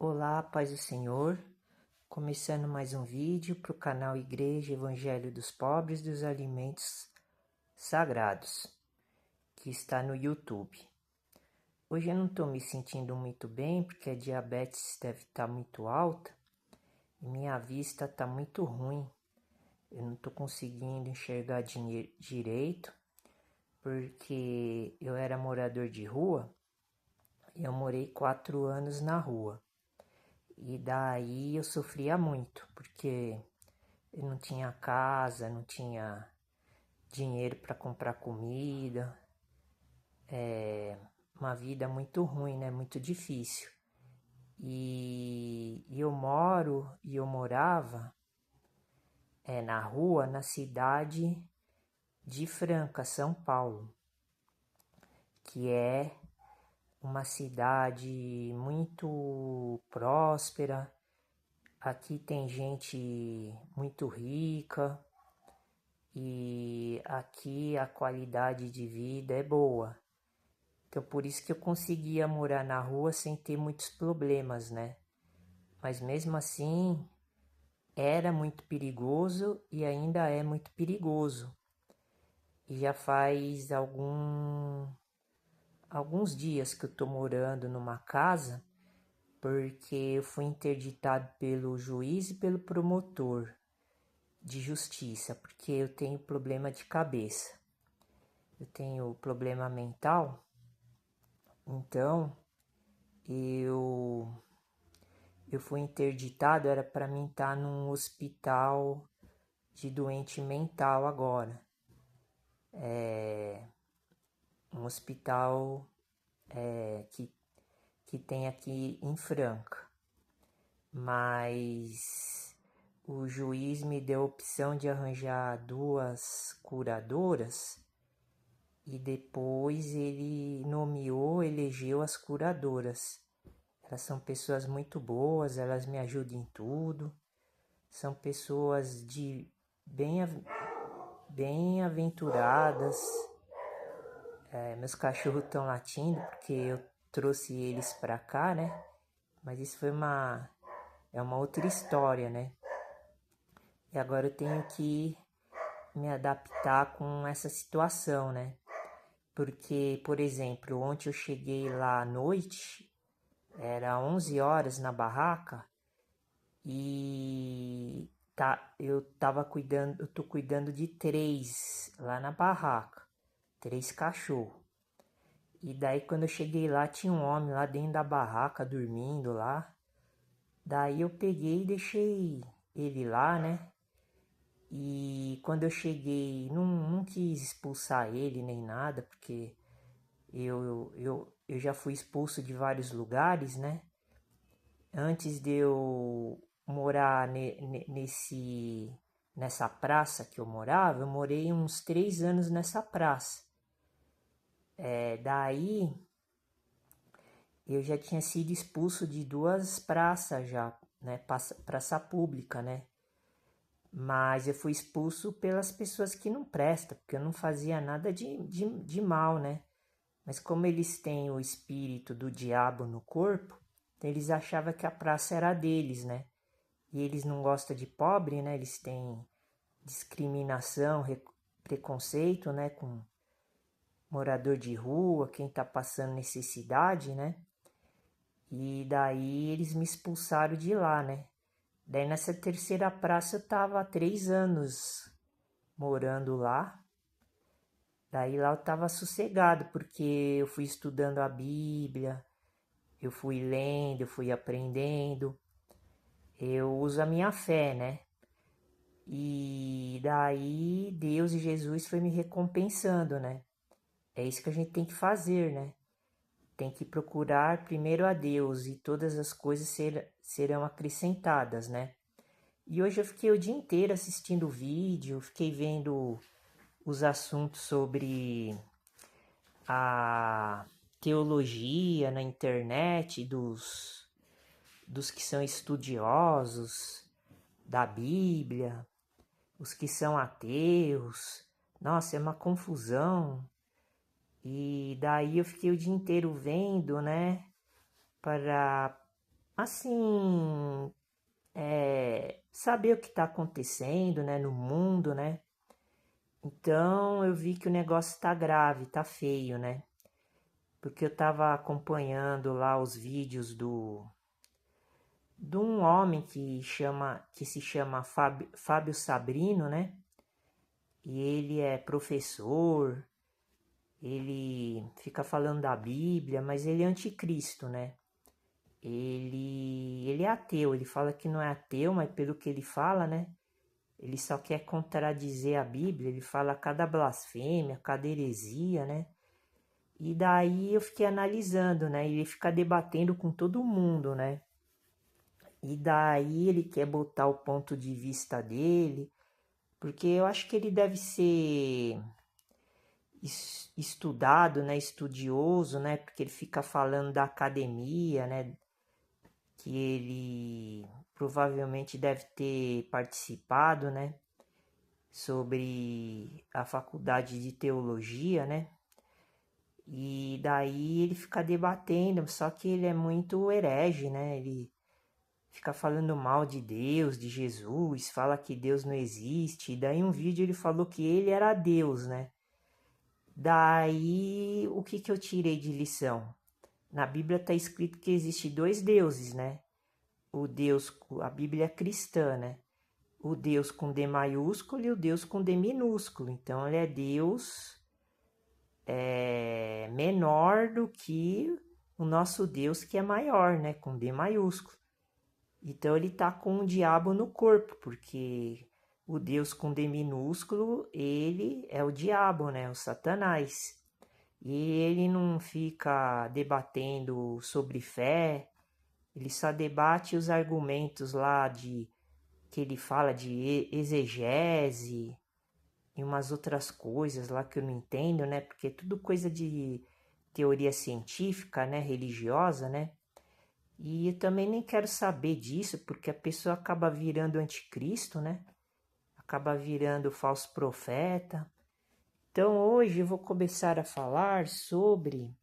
Olá, paz do Senhor, começando mais um vídeo para o canal Igreja Evangelho dos Pobres dos Alimentos Sagrados, que está no YouTube. Hoje eu não estou me sentindo muito bem porque a diabetes deve estar muito alta e minha vista está muito ruim. Eu não estou conseguindo enxergar direito porque eu era morador de rua e eu morei 4 anos na rua. E daí eu sofria muito, porque eu não tinha casa, não tinha dinheiro para comprar comida. Uma vida muito ruim, né? Muito difícil. E eu morava na rua, na cidade de Franca, São Paulo, que é uma cidade muito próspera. Aqui tem gente muito rica e aqui a qualidade de vida é boa. Então por isso que eu conseguia morar na rua sem ter muitos problemas, né? Mas mesmo assim era muito perigoso e ainda é muito perigoso. E já faz alguns dias que eu tô morando numa casa porque eu fui interditado pelo juiz e pelo promotor de justiça, porque eu tenho problema de cabeça. Eu tenho problema mental, então eu eu fui interditado, era para mim estar num hospital de doente mental agora. Um hospital que tem aqui em Franca. Mas o juiz me deu a opção de arranjar 2 curadoras e depois ele elegeu as curadoras. Elas são pessoas muito boas, elas me ajudam em tudo. São pessoas bem, bem aventuradas. Meus cachorros estão latindo porque eu trouxe eles pra cá, né? Mas isso é uma outra história, né? E agora eu tenho que me adaptar com essa situação, né? Porque, por exemplo, ontem eu cheguei lá à noite, era 11 horas na barraca e eu tô cuidando de 3 lá na barraca, 3 cachorros. E daí quando eu cheguei lá tinha um homem lá dentro da barraca dormindo lá. Daí eu peguei e deixei ele lá, né? E quando eu cheguei, não quis expulsar ele nem nada, porque eu já fui expulso de vários lugares, né? Antes de eu morar nessa praça que eu morava, eu morei uns 3 anos nessa praça. Daí eu já tinha sido expulso de 2 praças já, né? Praça pública, né? Mas eu fui expulso pelas pessoas que não prestam, porque eu não fazia nada de mal, né? Mas como eles têm o espírito do diabo no corpo, então eles achavam que a praça era deles, né? E eles não gostam de pobre, né? Eles têm discriminação, preconceito, né? Com morador de rua, quem tá passando necessidade, né? E daí eles me expulsaram de lá, né? Daí nessa terceira praça eu tava há 3 anos morando lá. Daí lá eu tava sossegado, porque eu fui estudando a Bíblia, eu fui lendo, eu fui aprendendo, eu uso a minha fé, né? E daí Deus e Jesus foi me recompensando, né? É isso que a gente tem que fazer, né? Tem que procurar primeiro a Deus e todas as coisas serão acrescentadas, né? E hoje eu fiquei o dia inteiro assistindo vídeo, fiquei vendo os assuntos sobre a teologia na internet dos que são estudiosos da Bíblia, os que são ateus. Nossa, é uma confusão. E daí eu fiquei o dia inteiro vendo, né, para assim, saber o que está acontecendo, né, no mundo, né? Então eu vi que o negócio tá grave, tá feio, né? Porque eu tava acompanhando lá os vídeos de um homem que se chama Fábio Sabrino, né? E ele é professor, ele fica falando da Bíblia, mas ele é anticristo, né? Ele é ateu, ele fala que não é ateu, mas pelo que ele fala, né? Ele só quer contradizer a Bíblia, ele fala cada blasfêmia, cada heresia, né? E daí eu fiquei analisando, né? Ele fica debatendo com todo mundo, né? E daí ele quer botar o ponto de vista dele, porque eu acho que ele deve ser estudado, né? Estudioso, né? Porque ele fica falando da academia, né? Que ele provavelmente deve ter participado, né? Sobre a faculdade de teologia, né? E daí ele fica debatendo, só que ele é muito herege, né? Ele fica falando mal de Deus, de Jesus, fala que Deus não existe. E daí um vídeo ele falou que ele era Deus, né? Daí o que eu tirei de lição? Na Bíblia está escrito que existe dois deuses, né? O Deus, a Bíblia é cristã, né? O Deus com D maiúsculo e o Deus com D minúsculo. Então ele é Deus menor do que o nosso Deus que é maior, né? Com D maiúsculo. Então ele tá com o diabo no corpo, porque o Deus com D minúsculo, ele é o diabo, né? O Satanás. E ele não fica debatendo sobre fé, ele só debate os argumentos lá de que ele fala de exegese e umas outras coisas lá que eu não entendo, né? Porque é tudo coisa de teoria científica, né? Religiosa, né? E eu também nem quero saber disso, porque a pessoa acaba virando anticristo, né? Acaba virando falso profeta. Então hoje eu vou começar a falar sobre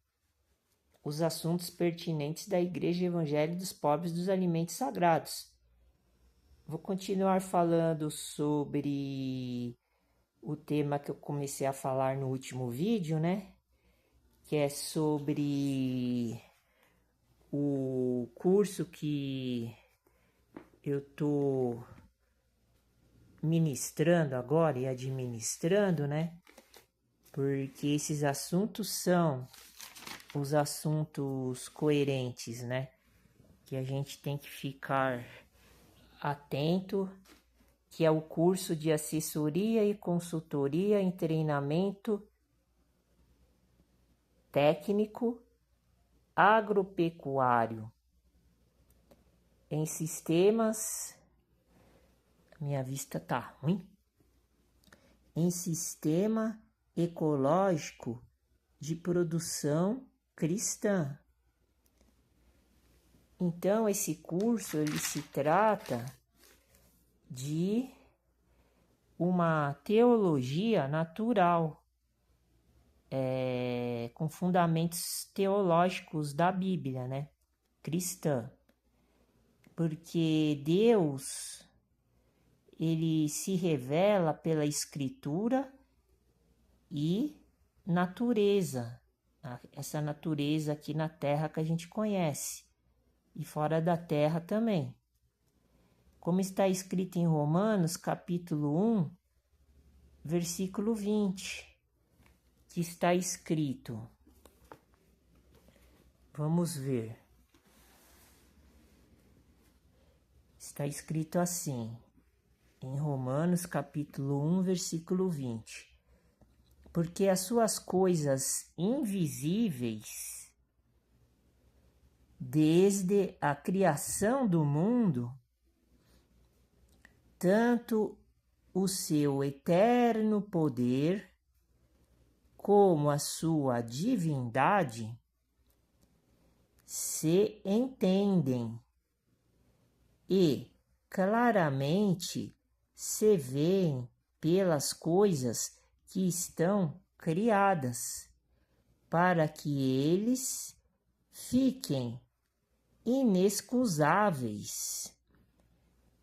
os assuntos pertinentes da Igreja Evangélica dos Pobres dos Alimentos Sagrados. Vou continuar falando sobre o tema que eu comecei a falar no último vídeo, né? Que é sobre o curso que eu tô ministrando agora e administrando, né? Porque esses assuntos são os assuntos coerentes, né? Que a gente tem que ficar atento, que é o curso de assessoria e consultoria em treinamento técnico agropecuário em sistemas. Minha vista tá ruim. Em sistema ecológico de produção cristã. Então esse curso ele se trata de uma teologia natural, com fundamentos teológicos da Bíblia, né? Cristã. Porque Deus ele se revela pela escritura e natureza, essa natureza aqui na terra que a gente conhece e fora da terra também. Como está escrito em Romanos, capítulo 1, versículo 20, que está escrito, vamos ver, está escrito assim, em Romanos, capítulo 1, versículo 20, porque as suas coisas invisíveis, desde a criação do mundo, tanto o seu eterno poder como a sua divindade se entendem e claramente se veem pelas coisas que estão criadas, para que eles fiquem inexcusáveis.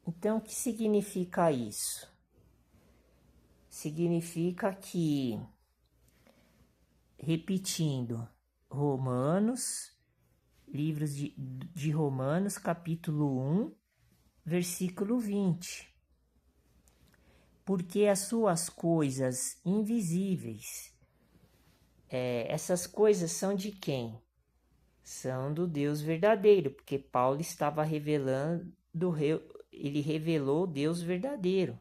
Então, o que significa isso? Significa que, repetindo, livros de Romanos, capítulo 1, versículo 20. Porque as suas coisas invisíveis, essas coisas são de quem? São do Deus verdadeiro, porque Paulo estava ele revelou o Deus verdadeiro,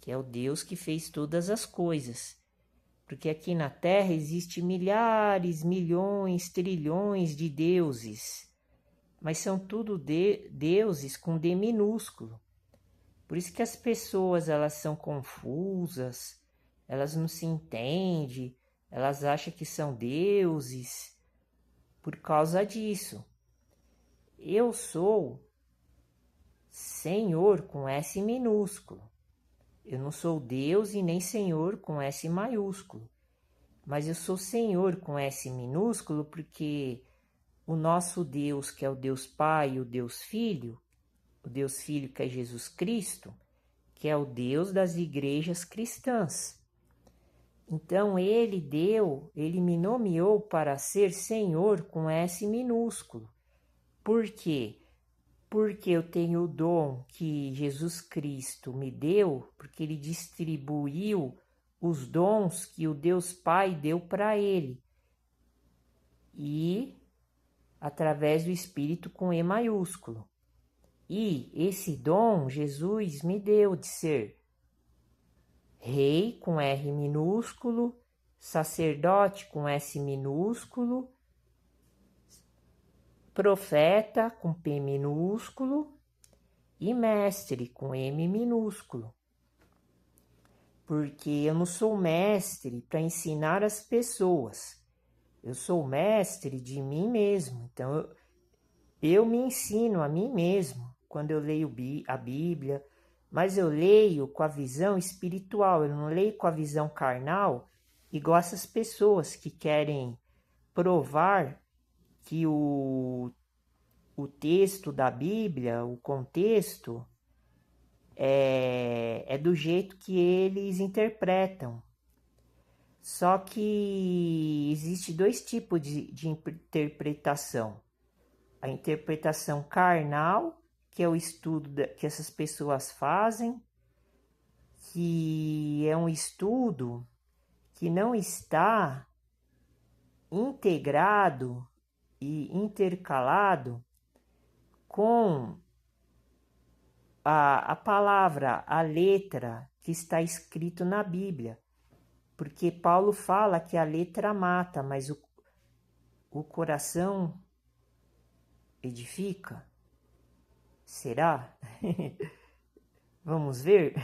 que é o Deus que fez todas as coisas. Porque aqui na Terra existe milhares, milhões, trilhões de deuses, mas são tudo deuses com D minúsculo. Por isso que as pessoas elas são confusas, elas não se entendem, elas acham que são deuses, por causa disso. Eu sou Senhor com S minúsculo. Eu não sou Deus e nem Senhor com S maiúsculo. Mas eu sou Senhor com S minúsculo porque o nosso Deus, que é o Deus Pai e o Deus Filho que é Jesus Cristo, que é o Deus das igrejas cristãs. Então ele me nomeou para ser Senhor com S minúsculo. Por quê? Porque eu tenho o dom que Jesus Cristo me deu, porque ele distribuiu os dons que o Deus Pai deu para ele. E através do Espírito com E maiúsculo. E esse dom Jesus me deu de ser rei com R minúsculo, sacerdote com S minúsculo, profeta com P minúsculo e mestre com M minúsculo. Porque eu não sou mestre para ensinar as pessoas, eu sou mestre de mim mesmo. Então eu me ensino a mim mesmo quando eu leio a Bíblia, mas eu leio com a visão espiritual, eu não leio com a visão carnal, igual essas pessoas que querem provar que o texto da Bíblia, o contexto, é do jeito que eles interpretam. Só que existe dois tipos de interpretação. A interpretação carnal, que é o estudo que essas pessoas fazem, que é um estudo que não está integrado e intercalado com a palavra, a letra que está escrito na Bíblia. Porque Paulo fala que a letra mata, mas o coração edifica. Será? Vamos ver?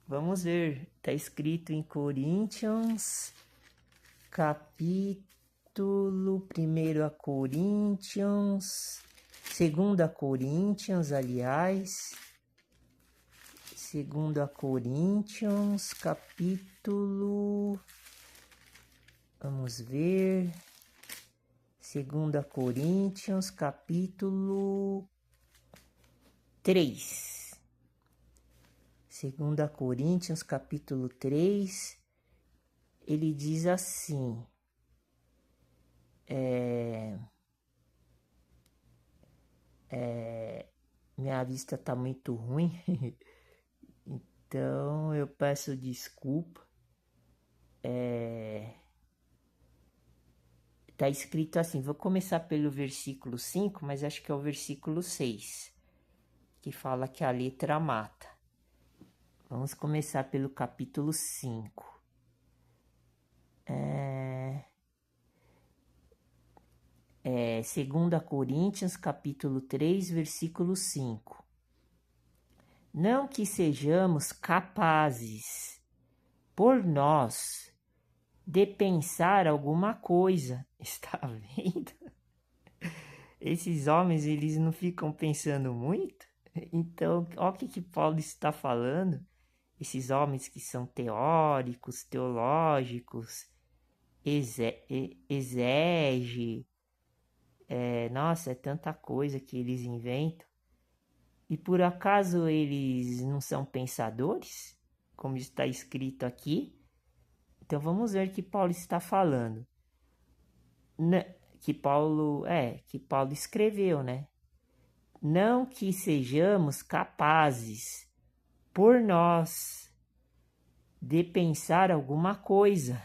Vamos ver. Está escrito em Coríntios, capítulo 1 a Coríntios, 2 a Coríntios, aliás. 2 a Coríntios, capítulo... Vamos ver... 2 Coríntios, capítulo 3. 2 Coríntios, capítulo 3, ele diz assim, minha vista está muito ruim, então eu peço desculpa. Está escrito assim, vou começar pelo versículo 5, mas acho que é o versículo 6, que fala que a letra mata. Vamos começar pelo capítulo 5. 2 Coríntios, capítulo 3, versículo 5. Não que sejamos capazes, por nós, de pensar alguma coisa. Está vendo? Esses homens, eles não ficam pensando muito? Então, olha o que Paulo está falando. Esses homens que são teóricos, teológicos, exege, Nossa, é tanta coisa que eles inventam. E por acaso eles não são pensadores? Como está escrito aqui. Então vamos ver o que Paulo está falando. Que Paulo escreveu, né? Não que sejamos capazes por nós de pensar alguma coisa.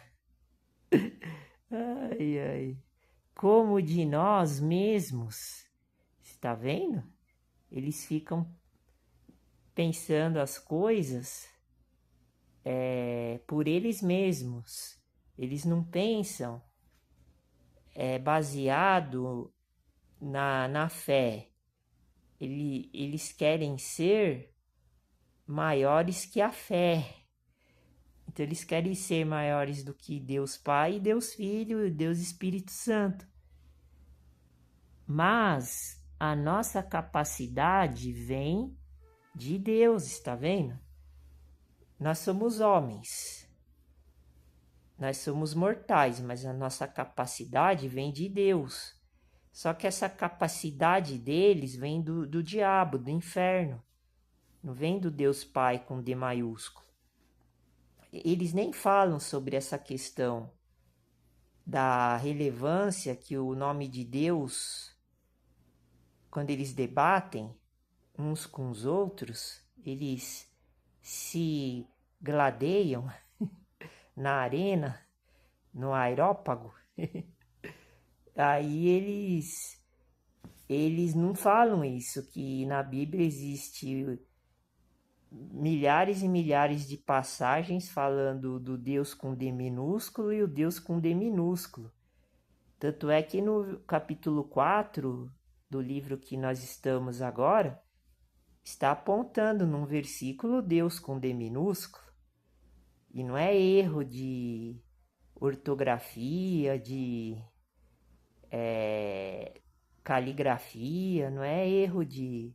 Ai, ai. Como de nós mesmos. Está vendo? Eles ficam pensando as coisas por eles mesmos. Eles não pensam baseado na fé. Eles querem ser maiores que a fé. Então eles querem ser maiores do que Deus Pai, Deus Filho e Deus Espírito Santo. Mas a nossa capacidade vem de Deus, está vendo? Nós somos homens. Nós somos mortais, mas a nossa capacidade vem de Deus. Só que essa capacidade deles vem do diabo, do inferno. Não vem do Deus Pai com D maiúsculo. Eles nem falam sobre essa questão da relevância que o nome de Deus, quando eles debatem uns com os outros, eles se gladeiam na arena, no aerópago. Aí eles não falam isso, que na Bíblia existe milhares e milhares de passagens falando do Deus com D minúsculo e o Deus com D minúsculo. Tanto é que no capítulo 4 do livro que nós estamos agora, está apontando num versículo Deus com D minúsculo. E não é erro de ortografia, de caligrafia, não é erro de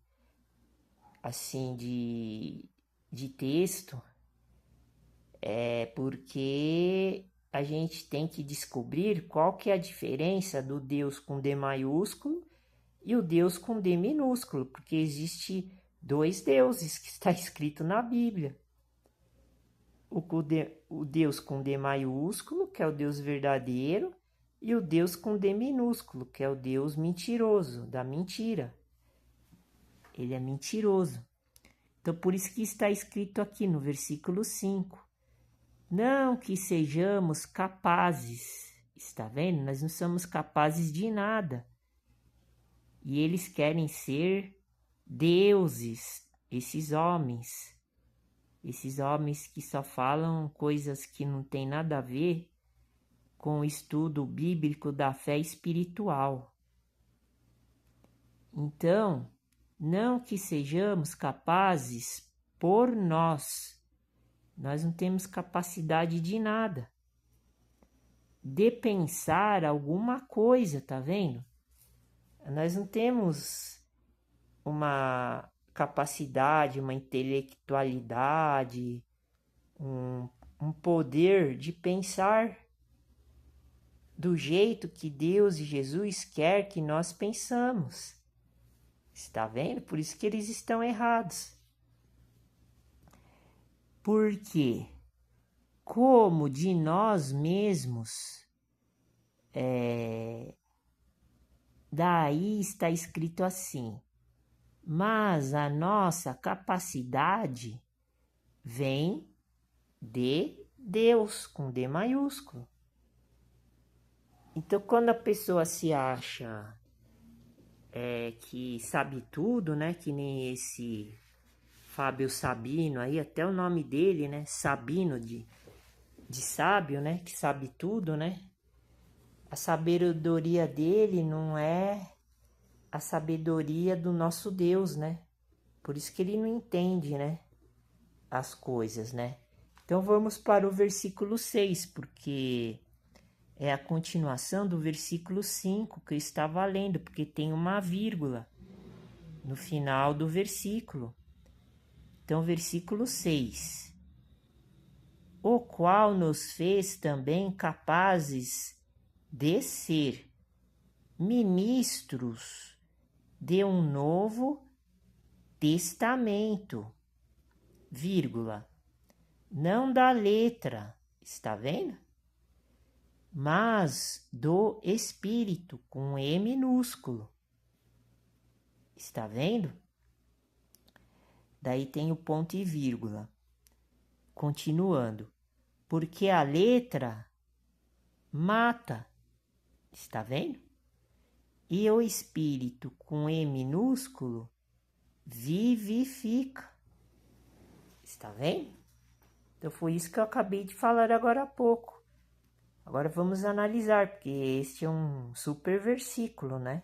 texto. É porque a gente tem que descobrir qual que é a diferença do Deus com D maiúsculo e o Deus com D minúsculo, porque existe dois deuses que está escrito na Bíblia. O Deus com D maiúsculo, que é o Deus verdadeiro, e o Deus com D minúsculo, que é o Deus mentiroso, da mentira. Ele é mentiroso. Então, por isso que está escrito aqui no versículo 5. Não que sejamos capazes. Está vendo? Nós não somos capazes de nada. E eles querem ser deuses, esses homens que só falam coisas que não tem nada a ver com o estudo bíblico da fé espiritual. Então, não que sejamos capazes por nós não temos capacidade de nada, de pensar alguma coisa, tá vendo? Nós não temos uma capacidade, uma intelectualidade, um poder de pensar do jeito que Deus e Jesus quer que nós pensamos. Está vendo? Por isso que eles estão errados. Porque, como de nós mesmos, daí está escrito assim, mas a nossa capacidade vem de Deus, com D maiúsculo. Então, quando a pessoa se acha que sabe tudo, né? Que nem esse Fábio Sabino aí, até o nome dele, né? Sabino de sábio, né? Que sabe tudo, né? A sabedoria dele não é a sabedoria do nosso Deus, né? Por isso que ele não entende, né? As coisas, né? Então vamos para o versículo 6, porque é a continuação do versículo 5 que eu estava lendo, porque tem uma vírgula no final do versículo. Então, versículo 6. O qual nos fez também capazes de ser. ministros de um novo testamento, vírgula, não da letra, está vendo? Mas do Espírito, com E minúsculo. Está vendo? Daí tem o ponto e vírgula. Continuando. Porque a letra mata. Está vendo? E o Espírito, com E minúsculo, vivifica. Está vendo? Então foi isso que eu acabei de falar agora há pouco. Agora vamos analisar, porque este é um super versículo, né?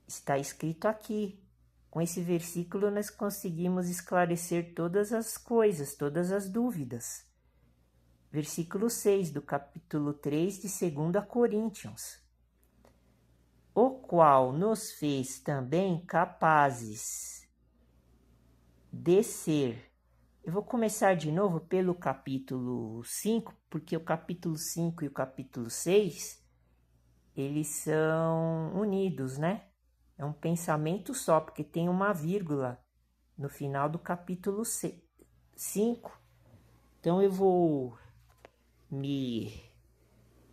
Está escrito aqui. Com esse versículo nós conseguimos esclarecer todas as coisas, todas as dúvidas. Versículo 6 do capítulo 3 de 2 Coríntios. O qual nos fez também capazes de ser. Eu vou começar de novo pelo capítulo 5, porque o capítulo 5 e o capítulo 6, eles são unidos, né? É um pensamento só, porque tem uma vírgula no final do capítulo 5. Então eu vou me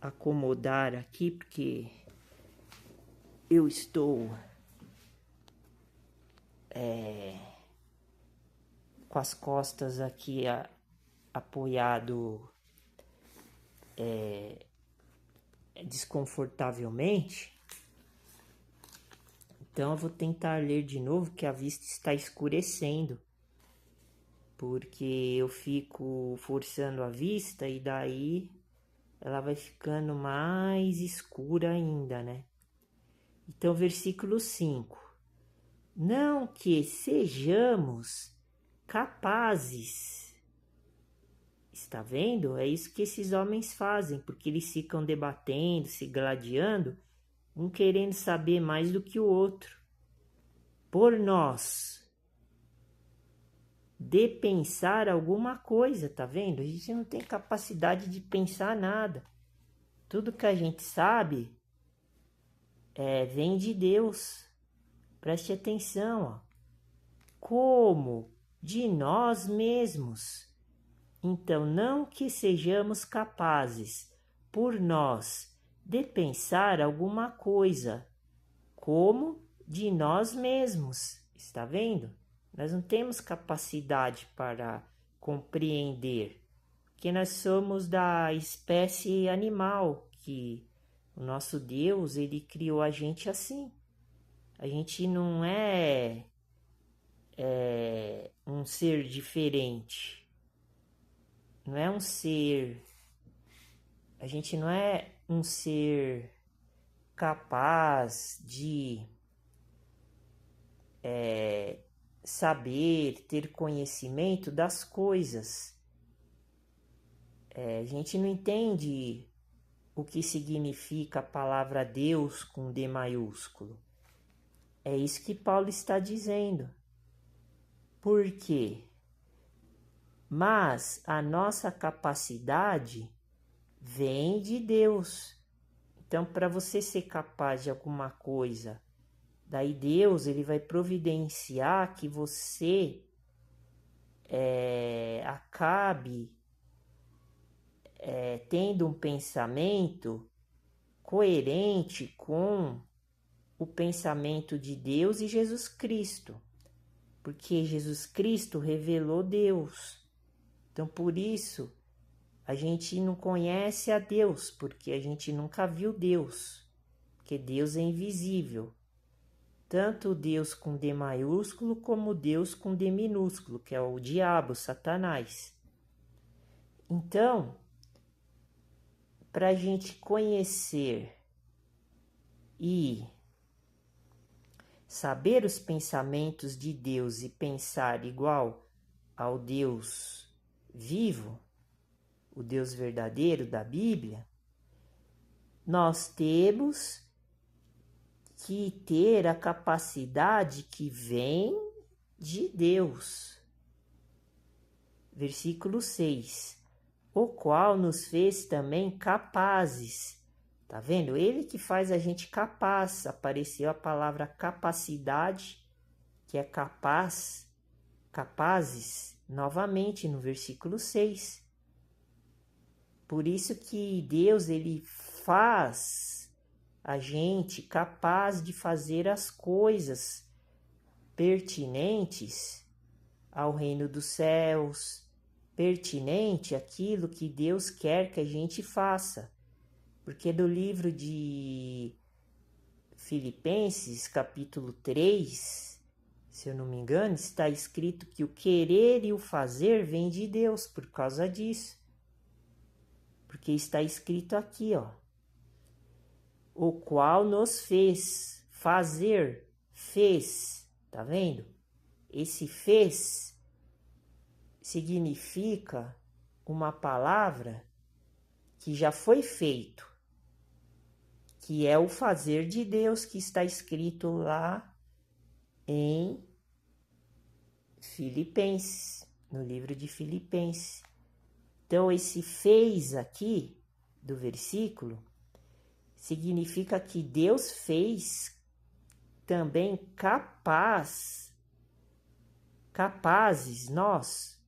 acomodar aqui, porque eu estou com as costas aqui apoiado desconfortavelmente. Então eu vou tentar ler de novo, que a vista está escurecendo, porque eu fico forçando a vista e daí ela vai ficando mais escura ainda, né? Então, versículo 5. Não que sejamos capazes. Está vendo? É isso que esses homens fazem, porque eles ficam debatendo, se gladiando, um querendo saber mais do que o outro. Por nós, de pensar alguma coisa, tá vendo? A gente não tem capacidade de pensar nada. Tudo que a gente sabe vem de Deus. Preste atenção, ó. Como de nós mesmos. Então, não que sejamos capazes, por nós, de pensar alguma coisa, como de nós mesmos. Está vendo? Nós não temos capacidade para compreender, porque nós somos da espécie animal, que o nosso Deus, ele criou a gente assim. A gente não é um ser diferente. Não é um ser... A gente não é um ser capaz de saber, ter conhecimento das coisas. A gente não entende o que significa a palavra Deus com D maiúsculo. É isso que Paulo está dizendo. Por quê? Mas a nossa capacidade vem de Deus. Então, para você ser capaz de alguma coisa, daí Deus ele vai providenciar que você acabe tendo um pensamento coerente com o pensamento de Deus e Jesus Cristo, porque Jesus Cristo revelou Deus. Então, por isso, a gente não conhece a Deus, porque a gente nunca viu Deus, porque Deus é invisível. Tanto Deus com D maiúsculo, como Deus com D minúsculo, que é o diabo, Satanás. Então, para a gente conhecer e saber os pensamentos de Deus e pensar igual ao Deus vivo, o Deus verdadeiro da Bíblia, nós temos que ter a capacidade que vem de Deus. Versículo 6. O qual nos fez também capazes Tá vendo? Ele que faz a gente capaz. Apareceu a palavra capacidade, que é capaz, capazes, novamente no versículo 6. Por isso que Deus, ele faz a gente capaz de fazer as coisas pertinentes ao reino dos céus, pertinente àquilo que Deus quer que a gente faça. Porque do livro de Filipenses, capítulo 3, se eu não me engano, está escrito que o querer e o fazer vem de Deus por causa disso. Porque está escrito aqui, ó. O qual nos fez fazer, fez, tá vendo? Esse fez significa uma palavra que já foi feito, que é o fazer de Deus que está escrito lá em Filipenses, no livro de Filipenses. Então, esse fez aqui, do versículo, significa que Deus fez também capazes, nós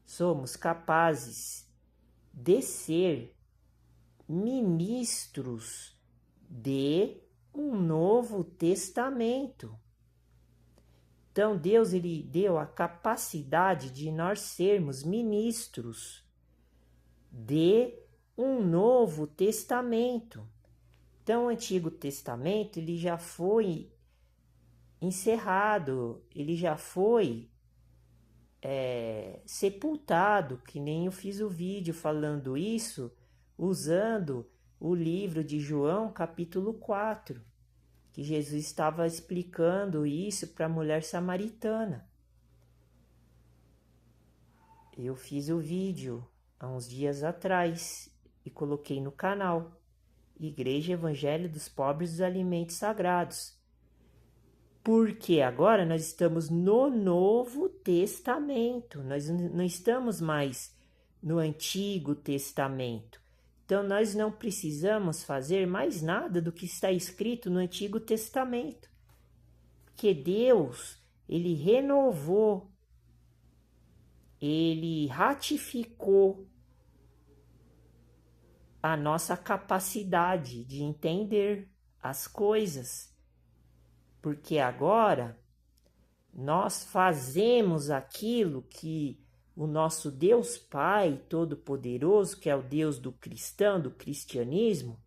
somos capazes de ser ministros de um novo testamento. Então, Deus, ele deu a capacidade de nós sermos ministros de um novo testamento. Então, o Antigo Testamento, ele já foi encerrado, ele já foi sepultado, que nem eu fiz o vídeo falando isso, usando o livro de João, capítulo 4, que Jesus estava explicando isso para a mulher samaritana. Eu fiz o vídeo há uns dias atrás e coloquei no canal Igreja Evangelho dos Pobres dos Alimentos Sagrados. Porque agora nós estamos no Novo Testamento, nós não estamos mais no Antigo Testamento. Então, nós não precisamos fazer mais nada do que está escrito no Antigo Testamento. Porque Deus, ele renovou, ele ratificou a nossa capacidade de entender as coisas. Porque agora nós fazemos aquilo que o nosso Deus Pai Todo-Poderoso, que é o Deus do cristão, do cristianismo,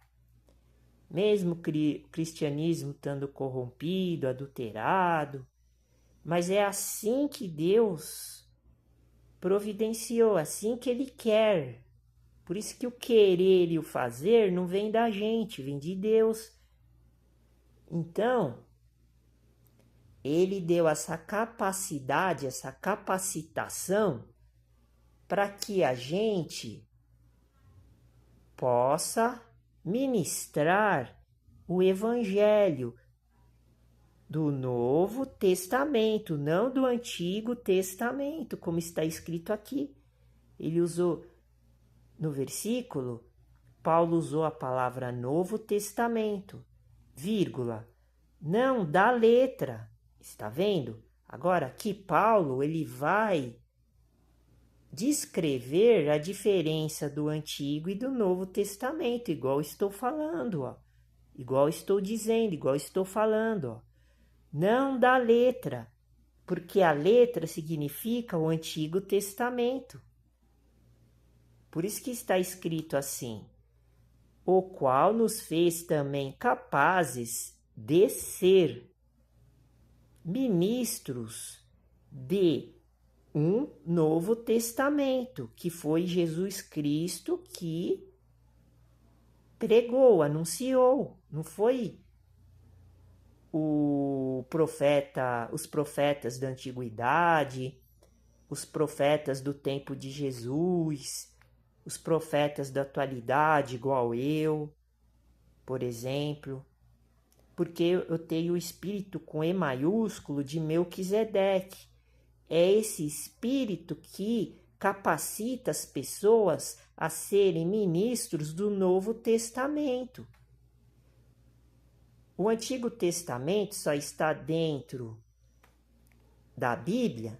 mesmo o cristianismo estando corrompido, adulterado, mas é assim que Deus providenciou, assim que Ele quer. Por isso que o querer e o fazer não vem da gente, vem de Deus. Então, Ele deu essa capacidade, essa capacitação para que a gente possa ministrar o Evangelho do Novo Testamento, não do Antigo Testamento, como está escrito aqui. Ele usou, no versículo, Paulo usou a palavra Novo Testamento, vírgula, não da letra, está vendo? Agora aqui Paulo, ele vai descrever a diferença do Antigo e do Novo Testamento, igual estou falando, ó. Igual estou dizendo, igual estou falando, ó. Não da letra, porque a letra significa o Antigo Testamento. Por isso que está escrito assim: o qual nos fez também capazes de ser ministros de um novo testamento, que foi Jesus Cristo que pregou, anunciou, não foi os profetas da antiguidade, os profetas do tempo de Jesus, os profetas da atualidade, igual eu, por exemplo, porque eu tenho o espírito com E maiúsculo de Melquisedeque. É esse espírito que capacita as pessoas a serem ministros do Novo Testamento. O Antigo Testamento só está dentro da Bíblia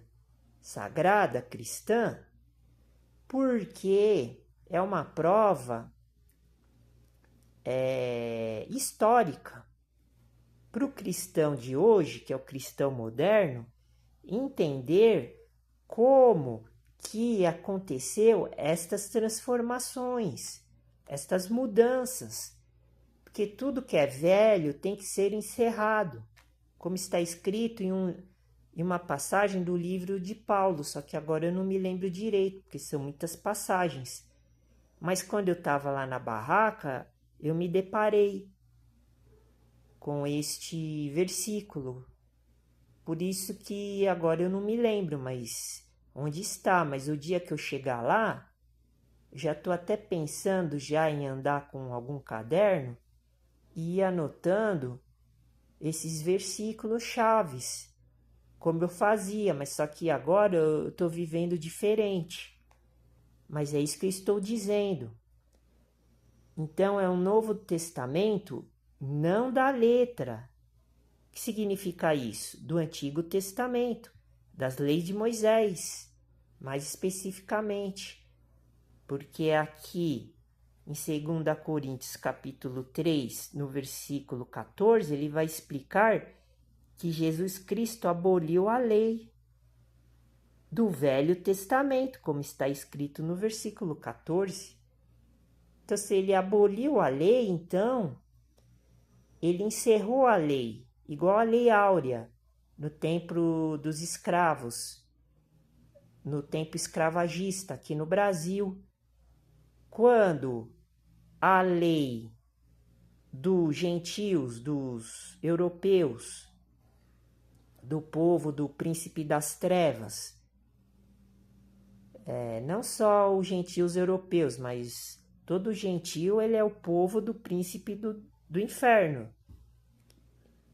Sagrada cristã porque é uma prova histórica para o cristão de hoje, que é o cristão moderno, entender como que aconteceu estas transformações, estas mudanças, porque tudo que é velho tem que ser encerrado, como está escrito em uma passagem do livro de Paulo, só que agora eu não me lembro direito, porque são muitas passagens. Mas quando eu estava lá na barraca, eu me deparei com este versículo. Por isso que agora eu não me lembro, mas onde está? Mas o dia que eu chegar lá, já estou até pensando já em andar com algum caderno e ir anotando esses versículos chaves, como eu fazia, mas só que agora eu estou vivendo diferente. Mas é isso que eu estou dizendo. Então é um Novo Testamento não da letra. O que significa isso? Do Antigo Testamento, das leis de Moisés, mais especificamente. Porque aqui em 2 Coríntios capítulo 3, no versículo 14, ele vai explicar que Jesus Cristo aboliu a lei do Velho Testamento, como está escrito no versículo 14. Então, se ele aboliu a lei, então, ele encerrou a lei, igual a lei áurea, no tempo dos escravos, no tempo escravagista aqui no Brasil, quando a lei dos gentios, dos europeus, do povo do príncipe das trevas, não só os gentios europeus, mas todo gentio ele é o povo do príncipe do inferno,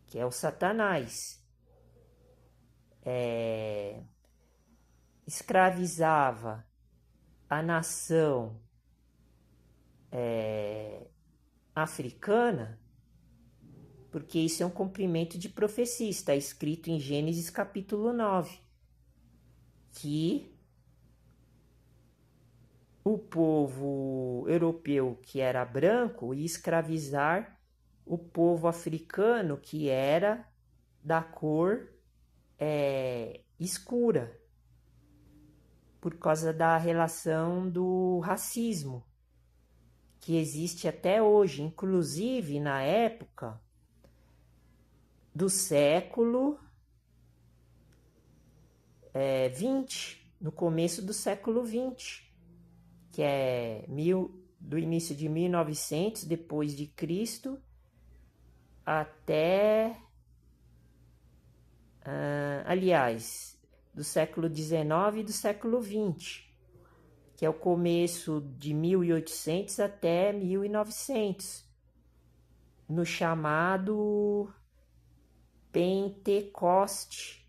que é o Satanás. Escravizava a nação africana, porque isso é um cumprimento de profecia, está escrito em Gênesis capítulo 9, que o povo europeu, que era branco, ia escravizar o povo africano, que era da cor escura, por causa da relação do racismo, que existe até hoje, inclusive na época do século XX, no começo do século XX, que é do início de 1900 depois de Cristo até, aliás, do século XIX e do século XX, que é o começo de 1800 até 1900, no chamado Pentecoste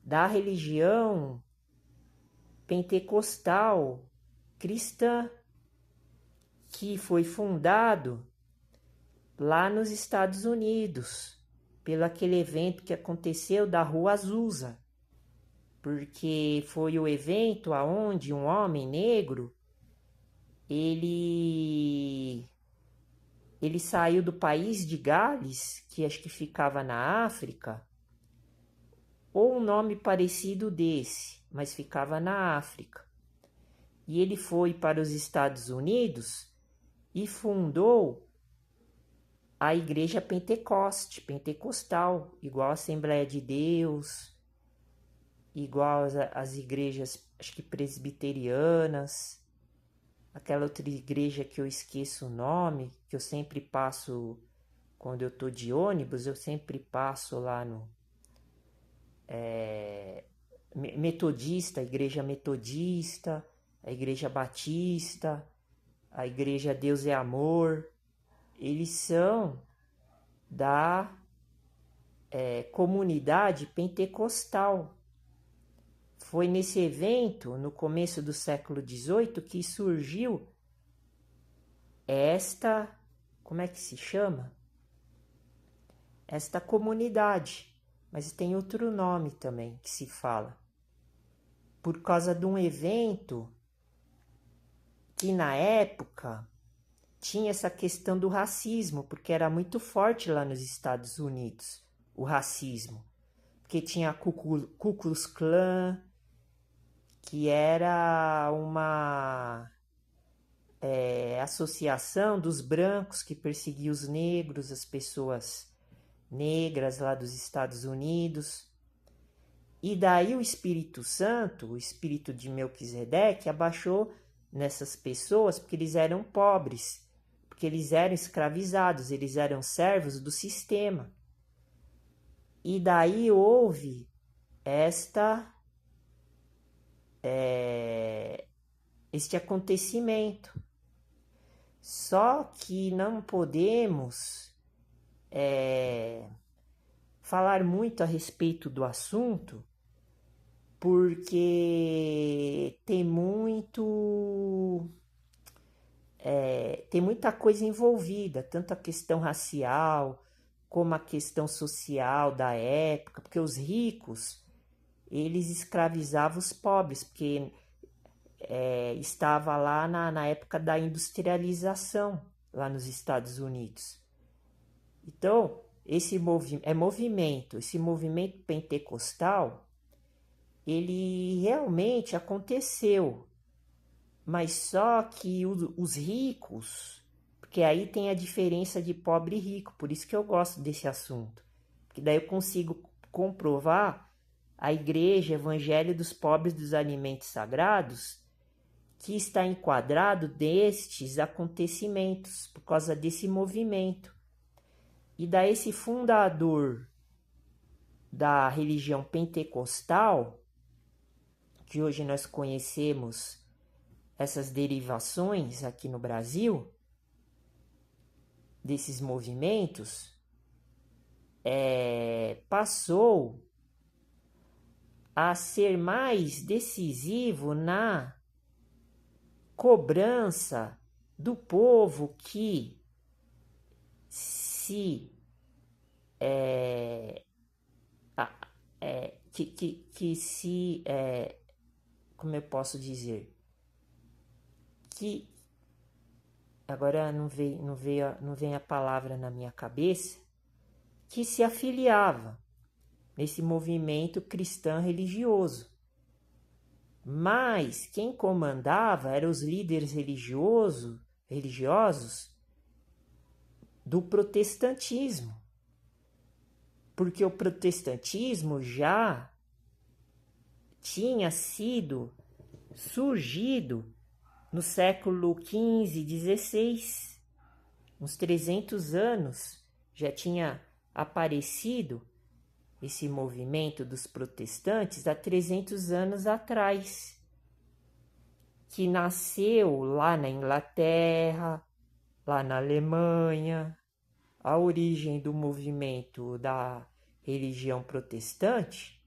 da religião pentecostal cristã, que foi fundado lá nos Estados Unidos, pelo aquele evento que aconteceu da Rua Azusa, porque foi o evento aonde um homem negro, ele saiu do país de Gales, que acho que ficava na África, ou um nome parecido desse, mas ficava na África. E ele foi para os Estados Unidos e fundou a Igreja Pentecostal, igual a Assembleia de Deus, igual as igrejas, acho que presbiterianas, aquela outra igreja que eu esqueço o nome, que eu sempre passo, quando eu estou de ônibus, eu sempre passo lá no metodista, a igreja metodista, a igreja batista, a igreja Deus é Amor. Eles são da comunidade pentecostal. Foi nesse evento, no começo do século XVIII, que surgiu como é que se chama? Esta comunidade, mas tem outro nome também que se fala. Por causa de um evento que na época tinha essa questão do racismo, porque era muito forte lá nos Estados Unidos, o racismo. Porque tinha a Ku Klux Klan, que era uma associação dos brancos que perseguia os negros, as pessoas negras lá dos Estados Unidos. E daí o Espírito Santo, o espírito de Melquisedeque, abaixou nessas pessoas porque eles eram pobres, porque eles eram escravizados, eles eram servos do sistema. E daí houve este acontecimento. Só que não podemos falar muito a respeito do assunto, porque tem muita coisa envolvida, tanto a questão racial como a questão social da época, porque os ricos, eles escravizavam os pobres, porque estava lá na época da industrialização, lá nos Estados Unidos. Então, esse movimento pentecostal, ele realmente aconteceu, mas só que os ricos, porque aí tem a diferença de pobre e rico, por isso que eu gosto desse assunto, porque daí eu consigo comprovar a Igreja Evangelho dos Pobres dos Alimentos Sagrados, que está enquadrado destes acontecimentos, por causa desse movimento. E daí esse fundador da religião pentecostal, que hoje nós conhecemos essas derivações aqui no Brasil, desses movimentos, passou a ser mais decisivo na cobrança do povo que como eu posso dizer, que agora não vem a palavra na minha cabeça, que se afiliava nesse movimento cristão religioso. Mas quem comandava eram os líderes religiosos do protestantismo, porque o protestantismo já tinha surgido no século XV, XVI, uns 300 anos, já tinha aparecido esse movimento dos protestantes há 300 anos atrás, que nasceu lá na Inglaterra, lá na Alemanha. A origem do movimento da religião protestante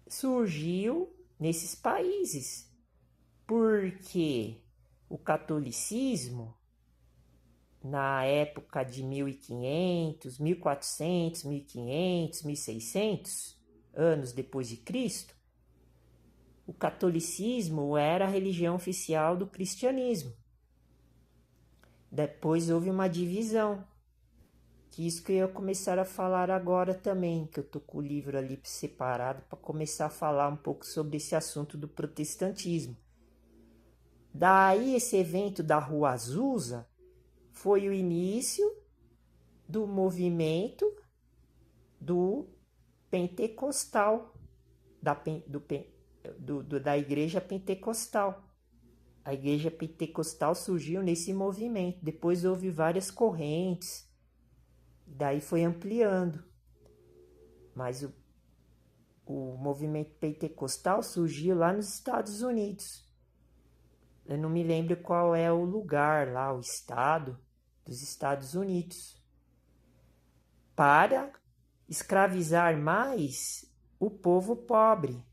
surgiu nesses países, porque o catolicismo, na época de 1500, 1400, 1500, 1600 anos depois de Cristo, o catolicismo era a religião oficial do cristianismo. Depois houve uma divisão, que isso que eu ia começar a falar agora também, que eu tô com o livro ali separado para começar a falar um pouco sobre esse assunto do protestantismo. Daí esse evento da Rua Azusa foi o início do movimento do pentecostal, da igreja pentecostal. A igreja pentecostal surgiu nesse movimento, depois houve várias correntes, daí foi ampliando. Mas o movimento pentecostal surgiu lá nos Estados Unidos. Eu não me lembro qual é o lugar lá, o estado dos Estados Unidos, para escravizar mais o povo pobre,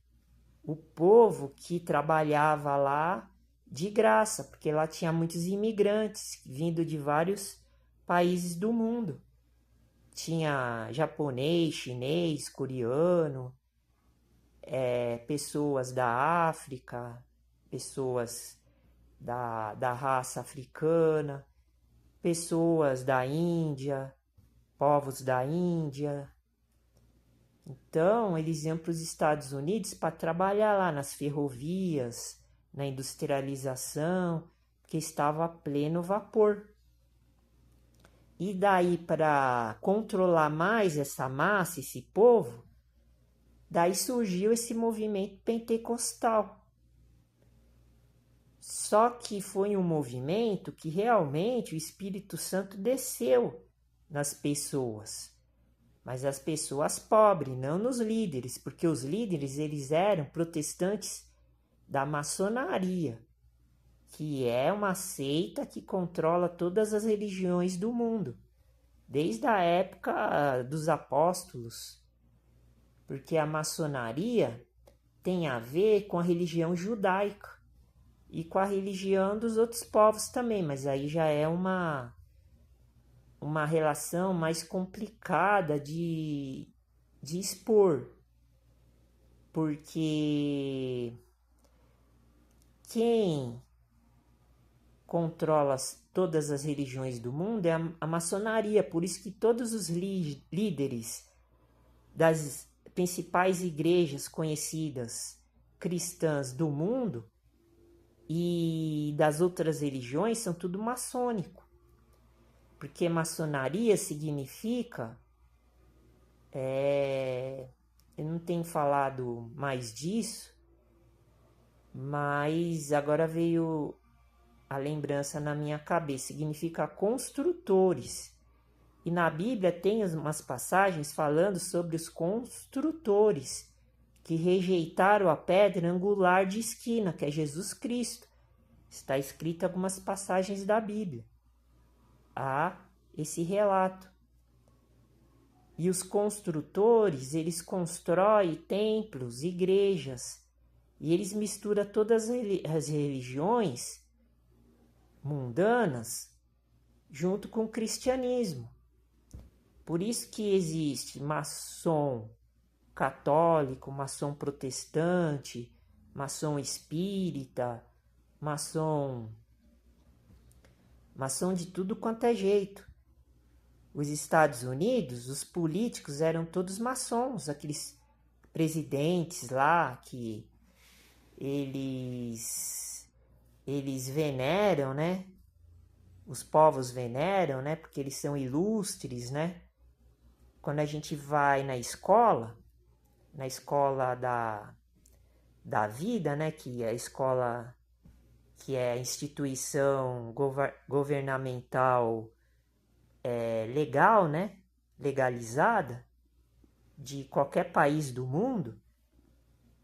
o povo que trabalhava lá de graça, porque lá tinha muitos imigrantes vindo de vários países do mundo. Tinha japonês, chinês, coreano, pessoas da África, pessoas da raça africana, pessoas da Índia, povos da Índia. Então, eles iam para os Estados Unidos para trabalhar lá nas ferrovias, na industrialização, que estava a pleno vapor. E daí, para controlar mais essa massa, esse povo, daí surgiu esse movimento pentecostal. Só que foi um movimento que realmente o Espírito Santo desceu nas pessoas. Mas as pessoas pobres, não nos líderes, porque os líderes eles eram protestantes da maçonaria, que é uma seita que controla todas as religiões do mundo, desde a época dos apóstolos, porque a maçonaria tem a ver com a religião judaica e com a religião dos outros povos também, mas aí já é uma relação mais complicada de expor, porque quem controla todas as religiões do mundo é a maçonaria, por isso que todos os líderes das principais igrejas conhecidas cristãs do mundo e das outras religiões são tudo maçônico. Porque maçonaria significa, eu não tenho falado mais disso, mas agora veio a lembrança na minha cabeça, significa construtores. E na Bíblia tem umas passagens falando sobre os construtores que rejeitaram a pedra angular de esquina, que é Jesus Cristo. Está escrito em algumas passagens da Bíblia. Há esse relato. E os construtores, eles constroem templos, igrejas, e eles misturam todas as religiões mundanas junto com o cristianismo. Por isso que existe maçom católico, maçom protestante, maçom espírita, maçom de tudo quanto é jeito. Os Estados Unidos, os políticos eram todos maçons, aqueles presidentes lá que eles veneram, né? Os povos veneram, né? Porque eles são ilustres, né? Quando a gente vai na escola da vida, né? Que é a escola, que é a instituição governamental legal, né? Legalizada de qualquer país do mundo,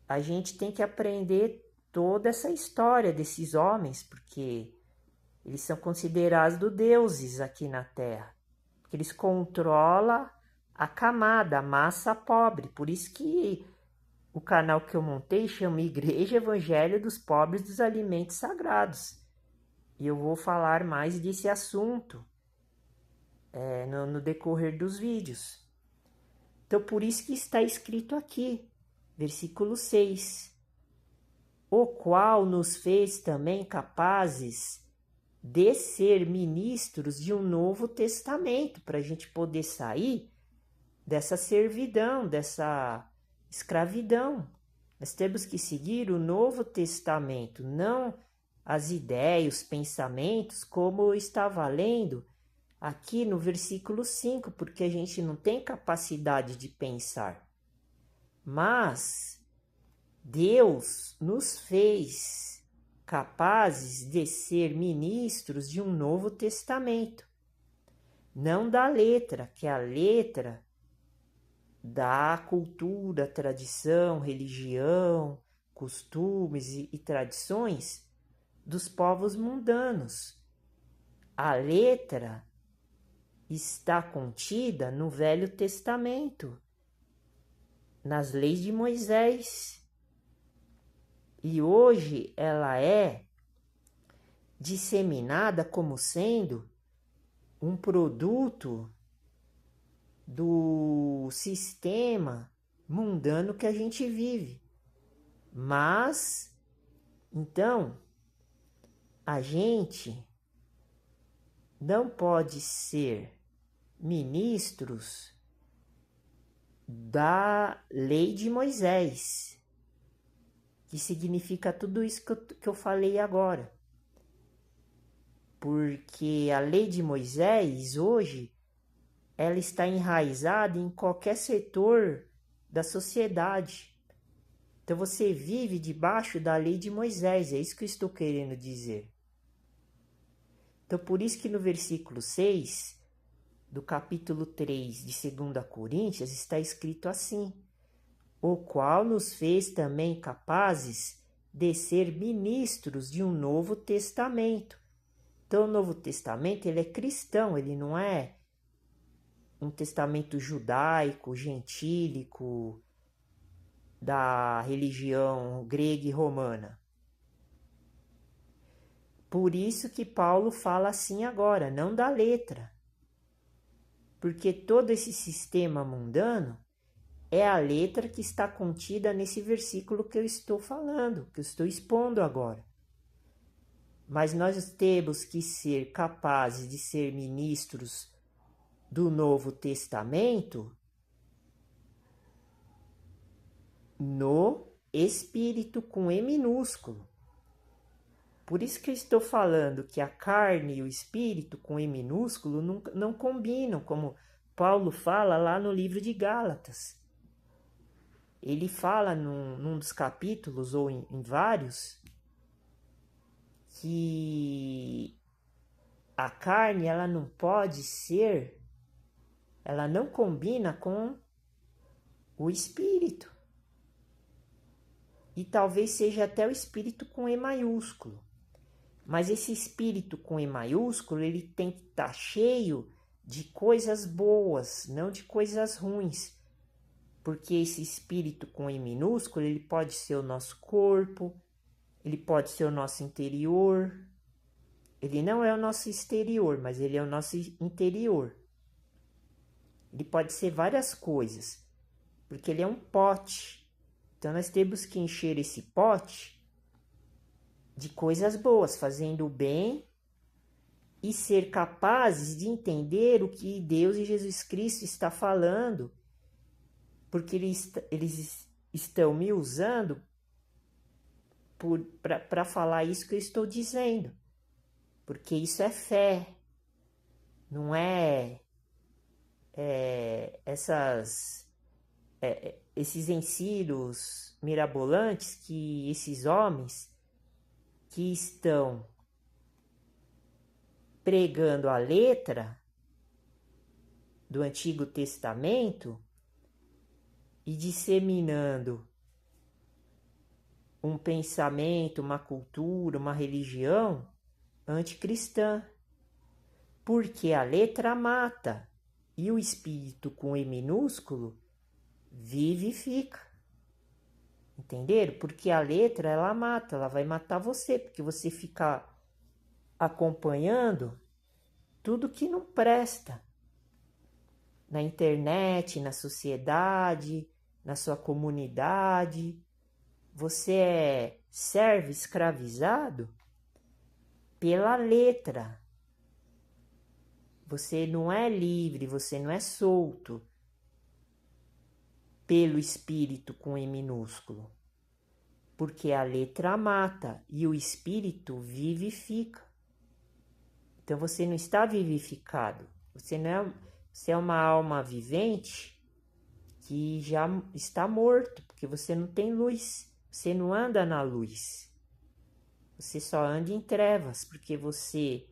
a gente tem que aprender toda essa história desses homens, porque eles são considerados deuses aqui na Terra, porque eles controlam a camada, a massa pobre. Por isso que o canal que eu montei chama Igreja Evangelho dos Pobres dos Alimentos Sagrados. E eu vou falar mais desse assunto no decorrer dos vídeos. Então, por isso que está escrito aqui, versículo 6. O qual nos fez também capazes de ser ministros de um novo testamento, para a gente poder sair dessa servidão, dessa escravidão. Nós temos que seguir o Novo Testamento, não as ideias, os pensamentos, como eu estava lendo aqui no versículo 5, porque a gente não tem capacidade de pensar. Mas Deus nos fez capazes de ser ministros de um novo testamento. Não da letra, que é a letra da cultura, tradição, religião, costumes e tradições dos povos mundanos. A letra está contida no Velho Testamento, nas leis de Moisés. E hoje ela é disseminada como sendo um produto do sistema mundano que a gente vive. Mas, então, a gente não pode ser ministros da lei de Moisés, que significa tudo isso que eu falei agora. Porque a lei de Moisés, hoje, ela está enraizada em qualquer setor da sociedade. Então você vive debaixo da lei de Moisés, é isso que eu estou querendo dizer. Então por isso que no versículo 6 do capítulo 3 de 2 Coríntios está escrito assim: o qual nos fez também capazes de ser ministros de um novo testamento. Então o Novo Testamento ele é cristão, ele não é um testamento judaico, gentílico, da religião grega e romana. Por isso que Paulo fala assim agora, não da letra. Porque todo esse sistema mundano é a letra que está contida nesse versículo que eu estou falando, que eu estou expondo agora. Mas nós temos que ser capazes de ser ministros do Novo Testamento no Espírito com E minúsculo. Por isso que eu estou falando que a carne e o Espírito com E minúsculo não combinam, como Paulo fala lá no livro de Gálatas. Ele fala num dos capítulos, ou em vários, que a carne ela não pode ser, ela não combina com o Espírito. E talvez seja até o Espírito com E maiúsculo. Mas esse Espírito com E maiúsculo, ele tem que estar cheio de coisas boas, não de coisas ruins. Porque esse Espírito com E minúsculo, ele pode ser o nosso corpo, ele pode ser o nosso interior. Ele não é o nosso exterior, mas ele é o nosso interior. Ele pode ser várias coisas, porque ele é um pote. Então nós temos que encher esse pote de coisas boas, fazendo o bem e ser capazes de entender o que Deus e Jesus Cristo está falando, porque eles estão me usando para falar isso que eu estou dizendo, porque isso é fé, não é, esses ensinos mirabolantes que esses homens que estão pregando a letra do Antigo Testamento e disseminando um pensamento, uma cultura, uma religião anticristã. Porque a letra mata e o espírito com E minúsculo vivifica. Entenderam? Porque a letra ela mata, ela vai matar você, porque você fica acompanhando tudo que não presta na internet, na sociedade, na sua comunidade. Você é servo escravizado pela letra. Você não é livre, você não é solto pelo espírito com E minúsculo. Porque a letra mata e o espírito vivifica. Então você não está vivificado. Você é uma alma vivente que já está morto, porque você não tem luz. Você não anda na luz. Você só anda em trevas, porque você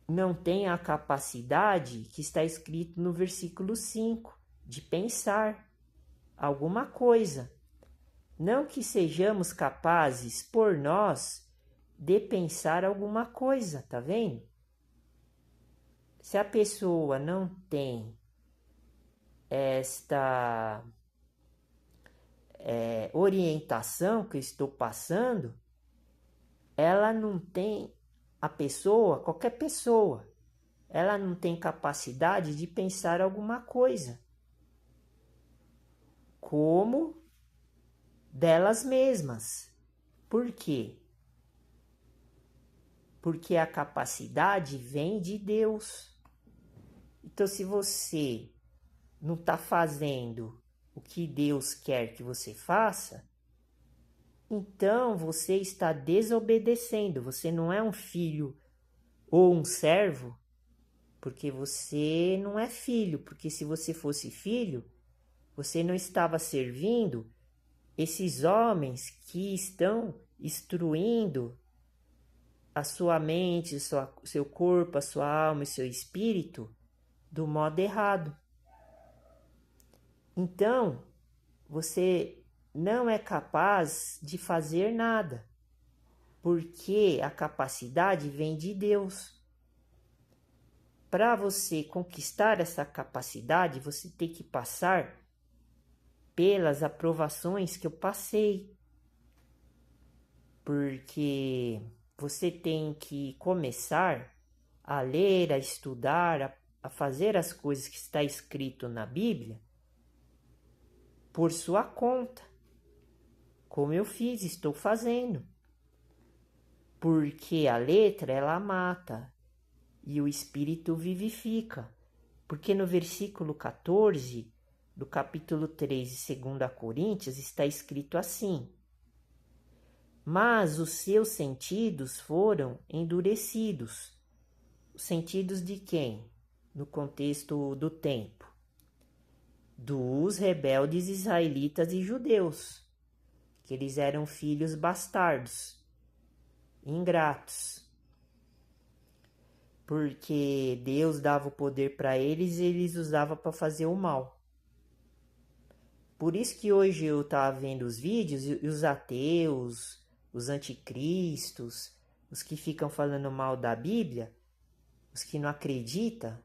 não tem a capacidade que está escrito no versículo 5, de pensar alguma coisa. Não que sejamos capazes por nós de pensar alguma coisa, tá vendo? Se a pessoa não tem esta orientação que eu estou passando, ela não tem, a pessoa, qualquer pessoa, ela não tem capacidade de pensar alguma coisa como delas mesmas. Por quê? Porque a capacidade vem de Deus. Então, se você não está fazendo o que Deus quer que você faça, então você está desobedecendo. Você não é um filho ou um servo, porque você não é filho. Porque se você fosse filho, você não estava servindo esses homens que estão instruindo a sua mente, seu corpo, a sua alma e seu espírito do modo errado. Então, você não é capaz de fazer nada, porque a capacidade vem de Deus. Para você conquistar essa capacidade, você tem que passar pelas aprovações que eu passei, porque você tem que começar a ler, a estudar, a fazer as coisas que está escrito na Bíblia por sua conta, como eu fiz, estou fazendo. Porque a letra, ela mata e o espírito vivifica. Porque no versículo 14 do capítulo 3 de 2 Coríntios está escrito assim: mas os seus sentidos foram endurecidos. Os sentidos de quem? No contexto do tempo. Dos rebeldes israelitas e judeus, que eles eram filhos bastardos, ingratos. Porque Deus dava o poder para eles e eles usavam para fazer o mal. Por isso que hoje eu estava vendo os vídeos e os ateus, os anticristos, os que ficam falando mal da Bíblia, os que não acreditam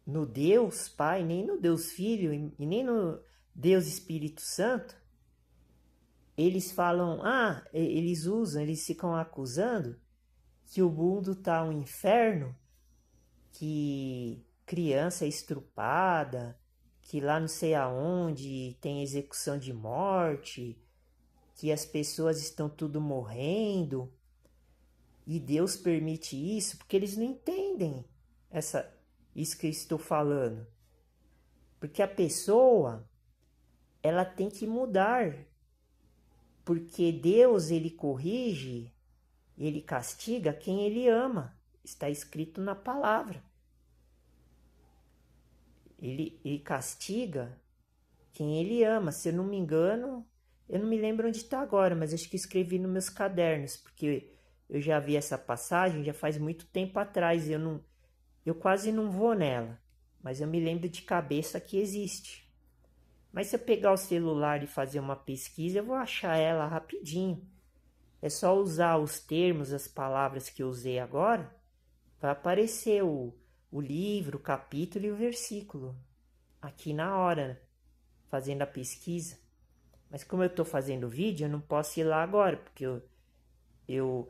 no Deus Pai, nem no Deus Filho e nem no Deus Espírito Santo, eles falam, eles ficam acusando que o mundo tá um inferno, que criança é estrupada, que lá não sei aonde tem execução de morte, que as pessoas estão tudo morrendo, e Deus permite isso porque eles não entendem isso que eu estou falando. Porque a pessoa, ela tem que mudar, porque Deus, ele corrige, ele castiga quem ele ama, está escrito na palavra. Ele castiga quem ele ama. Se eu não me engano, eu não me lembro onde está agora, mas acho que escrevi nos meus cadernos, porque eu já vi essa passagem já faz muito tempo atrás. Eu quase não vou nela, mas eu me lembro de cabeça que existe. Mas se eu pegar o celular e fazer uma pesquisa, eu vou achar ela rapidinho. É só usar os termos, as palavras que eu usei agora, vai aparecer o livro, o capítulo e o versículo aqui na hora, fazendo a pesquisa. Mas como eu estou fazendo vídeo, eu não posso ir lá agora, porque eu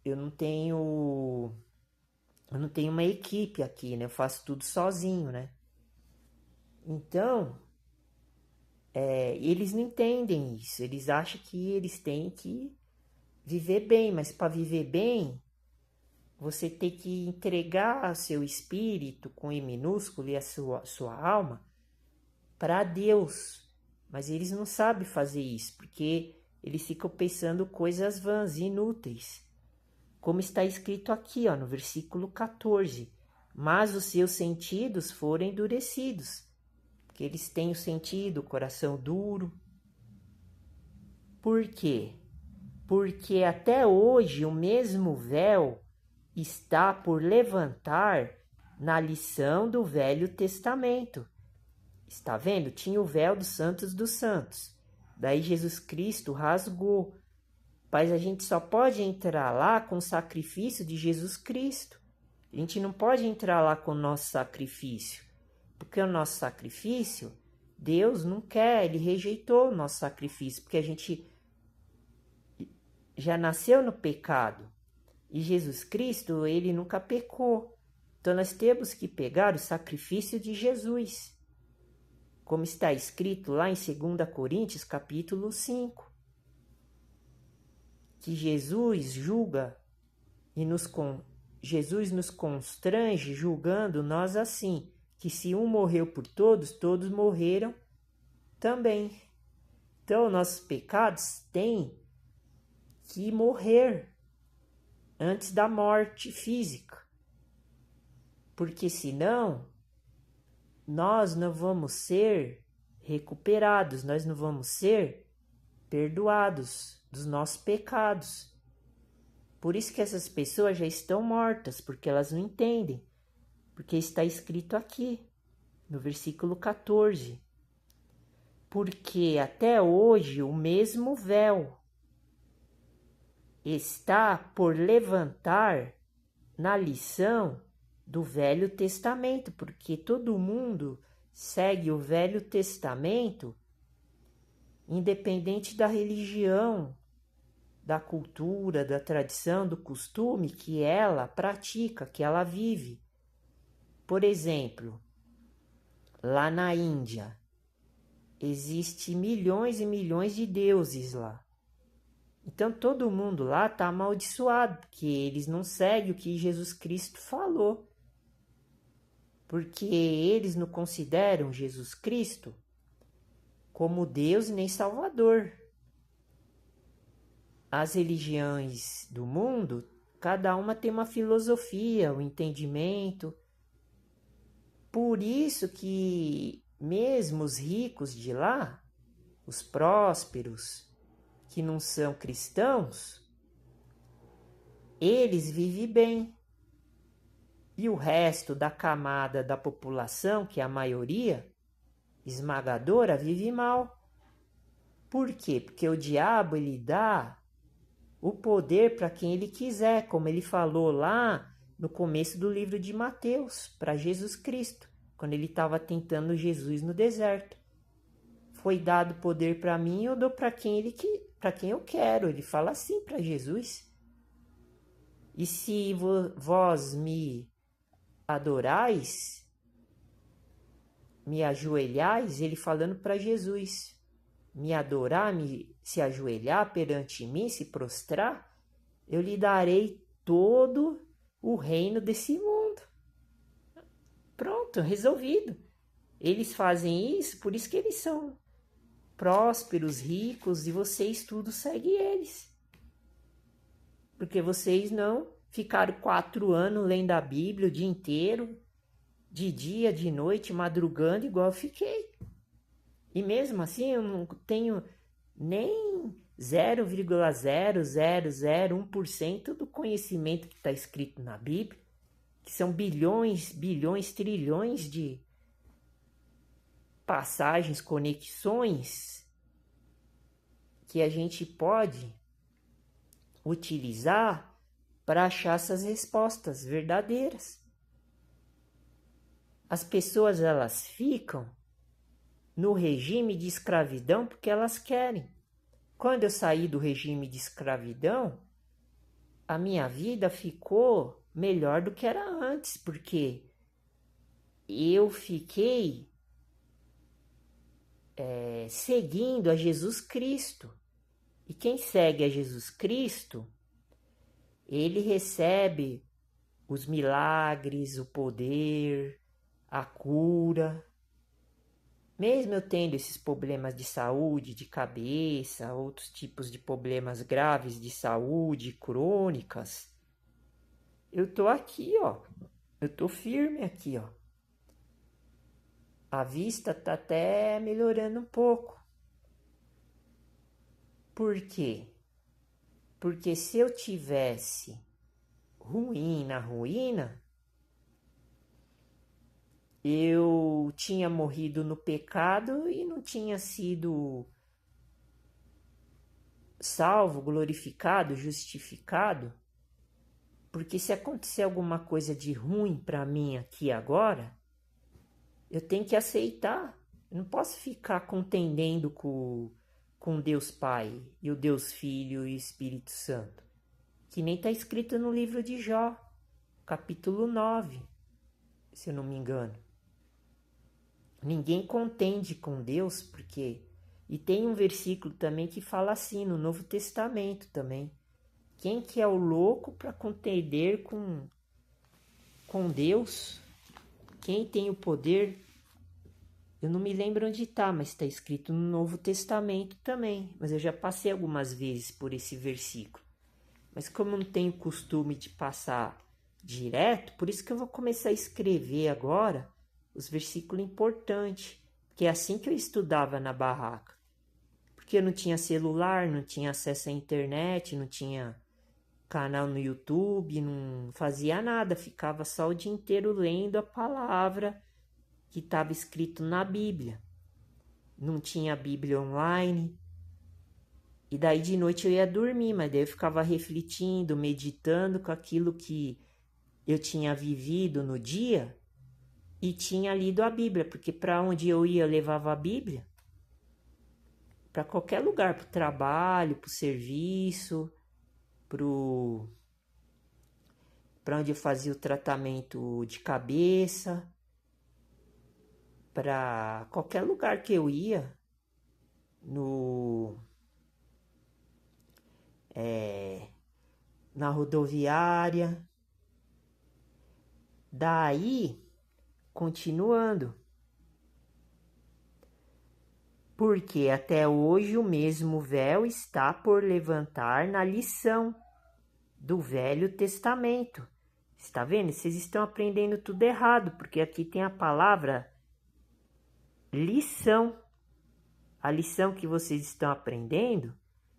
não tenho uma equipe aqui, né? Eu faço tudo sozinho, né? Então, eles não entendem isso. Eles acham que eles têm que viver bem, mas para viver bem, você tem que entregar seu espírito com E minúsculo e a sua alma para Deus. Mas eles não sabem fazer isso, porque eles ficam pensando coisas vãs, inúteis. Como está escrito aqui, no versículo 14. Mas os seus sentidos foram endurecidos, porque eles têm o sentido, o coração duro. Por quê? Porque até hoje o mesmo véu está por levantar na lição do Velho Testamento. Está vendo? Tinha o véu dos santos. Daí Jesus Cristo rasgou. Mas a gente só pode entrar lá com o sacrifício de Jesus Cristo. A gente não pode entrar lá com o nosso sacrifício. Porque o nosso sacrifício, Deus não quer, ele rejeitou o nosso sacrifício. Porque a gente já nasceu no pecado. E Jesus Cristo, ele nunca pecou. Então nós temos que pegar o sacrifício de Jesus, como está escrito lá em 2 Coríntios, capítulo 5, que Jesus julga e Jesus nos constrange julgando nós assim, que se um morreu por todos, todos morreram também. Então nossos pecados têm que morrer antes da morte física, porque senão nós não vamos ser recuperados, nós não vamos ser perdoados dos nossos pecados. Por isso que essas pessoas já estão mortas, porque elas não entendem, porque está escrito aqui, no versículo 14. Porque até hoje o mesmo véu está por levantar na lição do Velho Testamento, porque todo mundo segue o Velho Testamento, independente da religião, da cultura, da tradição, do costume que ela pratica, que ela vive. Por exemplo, lá na Índia, existem milhões e milhões de deuses lá. Então todo mundo lá está amaldiçoado, porque eles não seguem o que Jesus Cristo falou. Porque eles não consideram Jesus Cristo como Deus nem Salvador. As religiões do mundo, cada uma tem uma filosofia, um entendimento. Por isso que mesmo os ricos de lá, os prósperos, que não são cristãos, eles vivem bem. E o resto da camada da população, que é a maioria esmagadora, vive mal. Por quê? Porque o diabo, ele dá o poder para quem ele quiser, como ele falou lá no começo do livro de Mateus, para Jesus Cristo, quando ele estava tentando Jesus no deserto. Foi dado poder para mim, eu dou para quem eu quero. Ele fala assim para Jesus. E se vós me adorais, me ajoelhais, ele falando para Jesus, me adorar, se ajoelhar perante mim, se prostrar, eu lhe darei todo o reino desse mundo. Pronto, resolvido. Eles fazem isso, por isso que eles são prósperos, ricos, e vocês tudo segue eles. Porque vocês não ficaram 4 anos lendo a Bíblia o dia inteiro, de dia, de noite, madrugando, igual eu fiquei. E mesmo assim eu não tenho nem 0,0001% do conhecimento que está escrito na Bíblia, que são bilhões, trilhões de passagens, conexões que a gente pode utilizar para achar essas respostas verdadeiras. As pessoas, elas ficam no regime de escravidão porque elas querem. Quando eu saí do regime de escravidão, a minha vida ficou melhor do que era antes, porque eu fiquei seguindo a Jesus Cristo. E quem segue a Jesus Cristo, ele recebe os milagres, o poder, a cura. Mesmo eu tendo esses problemas de saúde, de cabeça, outros tipos de problemas graves de saúde, crônicas, eu tô aqui, ó. Eu tô firme aqui, ó. A vista tá até melhorando um pouco. Por quê? Porque se eu tivesse ruim na ruína, eu tinha morrido no pecado e não tinha sido salvo, glorificado, justificado. Porque se acontecer alguma coisa de ruim para mim aqui agora, eu tenho que aceitar. Eu não posso ficar contendendo com com Deus Pai e o Deus Filho e o Espírito Santo? Que nem está escrito no livro de Jó, capítulo 9, se eu não me engano. Ninguém contende com Deus, porque... E tem um versículo também que fala assim, no Novo Testamento também. Quem que é o louco para contender com Deus? Quem tem o poder? Eu não me lembro onde está, mas está escrito no Novo Testamento também. Mas eu já passei algumas vezes por esse versículo. Mas como eu não tenho costume de passar direto, por isso que eu vou começar a escrever agora os versículos importantes. Porque é assim que eu estudava na barraca. Porque eu não tinha celular, não tinha acesso à internet, não tinha canal no YouTube, não fazia nada. Ficava só o dia inteiro lendo a palavra que estava escrito na Bíblia. Não tinha Bíblia online. E daí de noite eu ia dormir, mas daí eu ficava refletindo, meditando com aquilo que eu tinha vivido no dia e tinha lido a Bíblia, porque para onde eu ia eu levava a Bíblia, para qualquer lugar, para o trabalho, para o serviço, para onde eu fazia o tratamento de cabeça, para qualquer lugar que eu ia, na rodoviária. Daí, continuando, porque até hoje o mesmo véu está por levantar na lição do Velho Testamento. Está vendo? Vocês estão aprendendo tudo errado, porque aqui tem a palavra lição. A lição que vocês estão aprendendo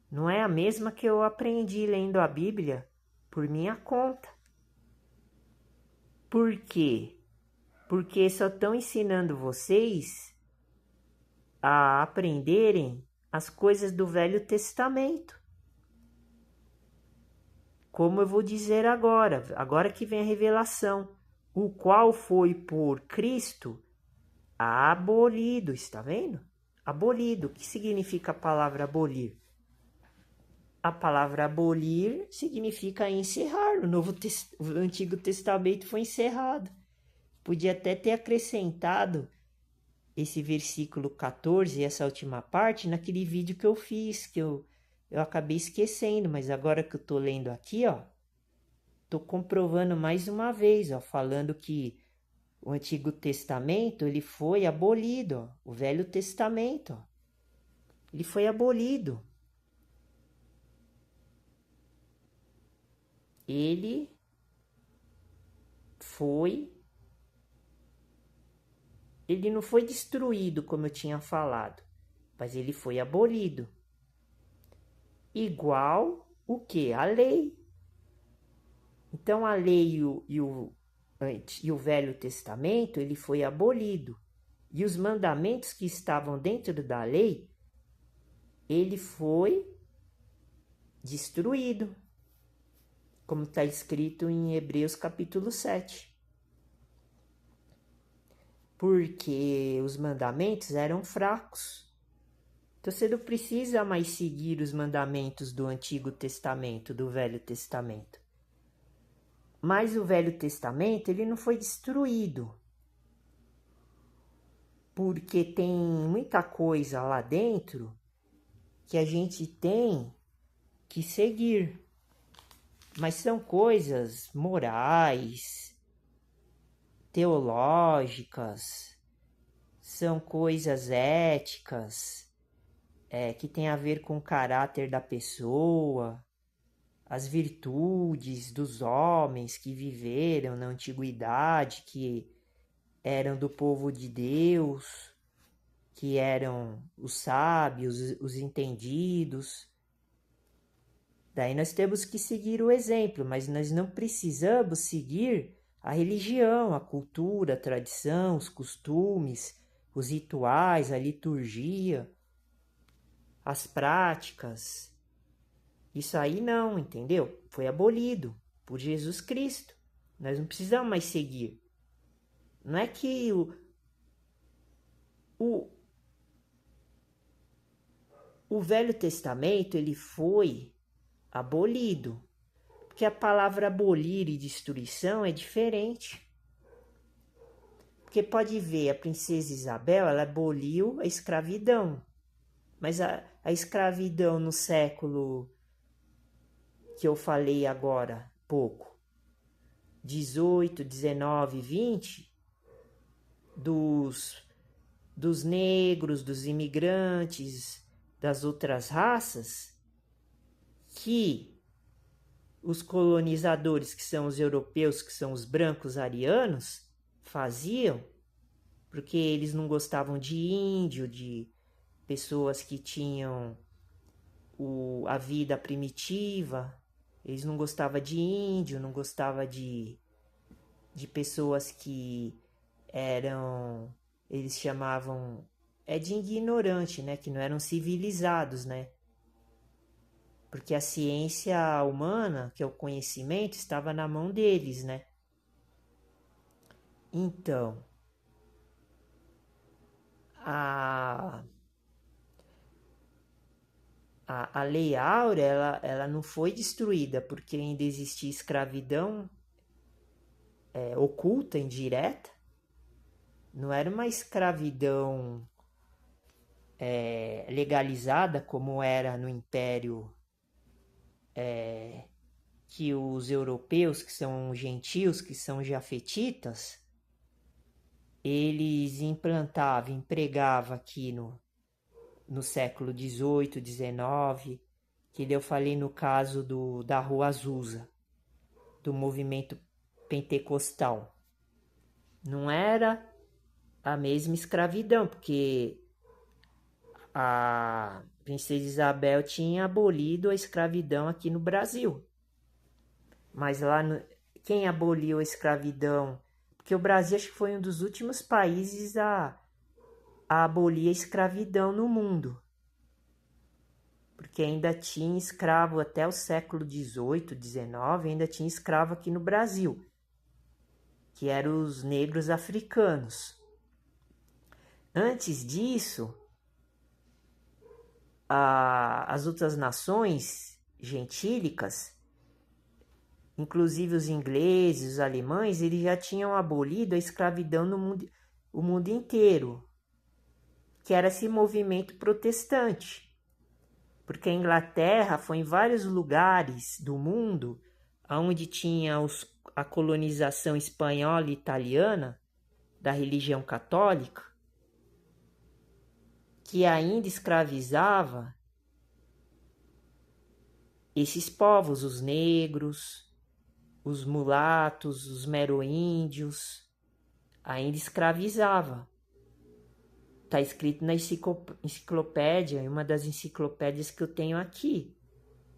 não é a mesma que eu aprendi lendo a Bíblia por minha conta. Por quê? Porque só estão ensinando vocês a aprenderem as coisas do Velho Testamento. Como eu vou dizer agora que vem a revelação, o qual foi por Cristo abolido, está vendo? Abolido. O que significa a palavra abolir? A palavra abolir significa encerrar. O Antigo Testamento foi encerrado. Podia até ter acrescentado esse versículo 14, essa última parte, naquele vídeo que eu fiz, que eu acabei esquecendo, mas agora que eu estou lendo aqui, ó, estou comprovando mais uma vez, ó, falando que o Antigo Testamento ele foi abolido, ó, o Velho Testamento, ó, ele foi abolido. Ele não foi destruído, como eu tinha falado, mas ele foi abolido. Igual o que? A lei. Então a lei e o Velho Testamento ele foi abolido. E os mandamentos que estavam dentro da lei, ele foi destruído. Como está escrito em Hebreus capítulo 7. Porque os mandamentos eram fracos. Então você não precisa mais seguir os mandamentos do Antigo Testamento, do Velho Testamento. Mas o Velho Testamento ele não foi destruído. Porque tem muita coisa lá dentro que a gente tem que seguir. Mas são coisas morais, teológicas, são coisas éticas, que tem a ver com o caráter da pessoa, as virtudes dos homens que viveram na antiguidade, que eram do povo de Deus, que eram os sábios, os entendidos. Daí nós temos que seguir o exemplo, mas nós não precisamos seguir a religião, a cultura, a tradição, os costumes, os rituais, a liturgia, as práticas. Isso aí não, entendeu? Foi abolido por Jesus Cristo. Nós não precisamos mais seguir. Não é que o o Velho Testamento ele foi abolido, porque a palavra abolir e destruição é diferente. Porque pode ver, a princesa Isabel, ela aboliu a escravidão, mas a escravidão no século que eu falei agora, pouco, 18, 19, 20, dos negros, dos imigrantes, das outras raças, que os colonizadores, que são os europeus, que são os brancos arianos, faziam, porque eles não gostavam de índio, de pessoas que tinham a vida primitiva, eles não gostavam de índio, não gostavam de pessoas que eram, eles chamavam, de ignorante, né, que não eram civilizados, né, porque a ciência humana, que é o conhecimento, estava na mão deles, né. Então, a Lei Áurea, ela não foi destruída, porque ainda existia escravidão oculta, indireta. Não era uma escravidão legalizada, como era no Império, que os europeus, que são gentios, que são jafetitas, eles implantavam, empregavam aqui no século XVIII, XIX, que eu falei no caso da Rua Azusa, do movimento pentecostal. Não era a mesma escravidão, porque a princesa Isabel tinha abolido a escravidão aqui no Brasil. Mas lá, quem aboliu a escravidão? Porque o Brasil acho que foi um dos últimos países a abolir a escravidão no mundo. Porque ainda tinha escravo até o século XVIII, XIX, ainda tinha escravo aqui no Brasil, que eram os negros africanos. Antes disso, as outras nações gentílicas, inclusive os ingleses, os alemães, eles já tinham abolido a escravidão no mundo, o mundo inteiro, que era esse movimento protestante. Porque a Inglaterra foi em vários lugares do mundo onde tinha a colonização espanhola e italiana da religião católica, que ainda escravizava esses povos, os negros, os mulatos, os mero-índios, ainda escravizava. Está escrito na enciclopédia, em uma das enciclopédias que eu tenho aqui,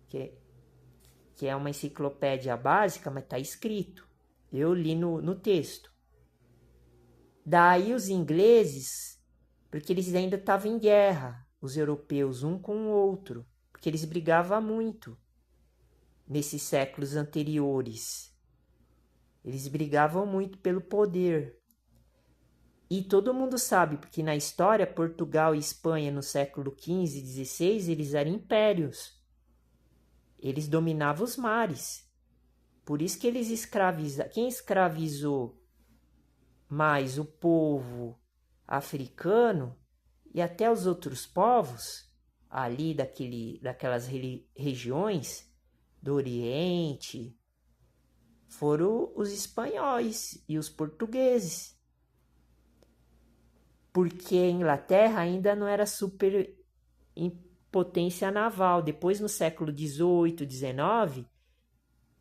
que é uma enciclopédia básica, mas está escrito. Eu li no texto. Daí os ingleses, porque eles ainda estavam em guerra, os europeus, um com o outro, porque eles brigavam muito nesses séculos anteriores. Eles brigavam muito pelo poder. E todo mundo sabe, porque na história, Portugal e Espanha no século XV e XVI, eles eram impérios. Eles dominavam os mares. Por isso que eles escravizaram. Quem escravizou mais o povo africano e até os outros povos ali daquelas regiões do Oriente foram os espanhóis e os portugueses. Porque a Inglaterra ainda não era super potência naval. Depois, no século XVIII, XIX,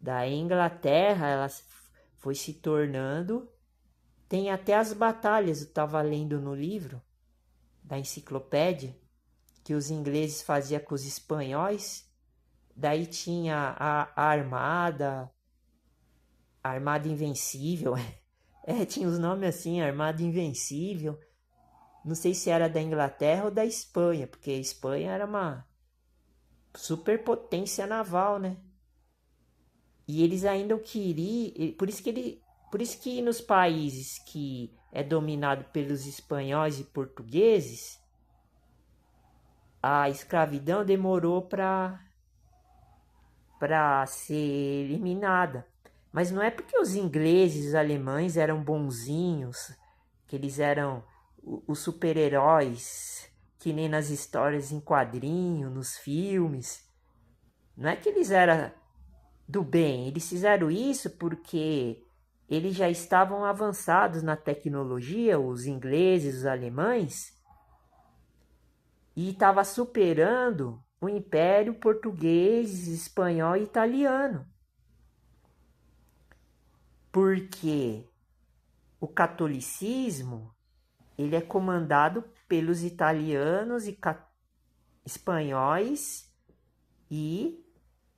da Inglaterra, ela foi se tornando... Tem até as batalhas, eu estava lendo no livro da enciclopédia, que os ingleses faziam com os espanhóis. Daí tinha a Armada Invencível. Tinha os nomes assim, Armada Invencível. Não sei se era da Inglaterra ou da Espanha, porque a Espanha era uma superpotência naval, né? E eles ainda queriam... Por isso que nos países que é dominado pelos espanhóis e portugueses, a escravidão demorou para ser eliminada. Mas não é porque os ingleses e os alemães eram bonzinhos, que eles eram os super-heróis, que nem nas histórias em quadrinho, nos filmes. Não é que eles eram do bem, eles fizeram isso porque eles já estavam avançados na tecnologia, os ingleses, os alemães, e estava superando o Império Português, Espanhol e Italiano. Porque o catolicismo ele é comandado pelos italianos e espanhóis e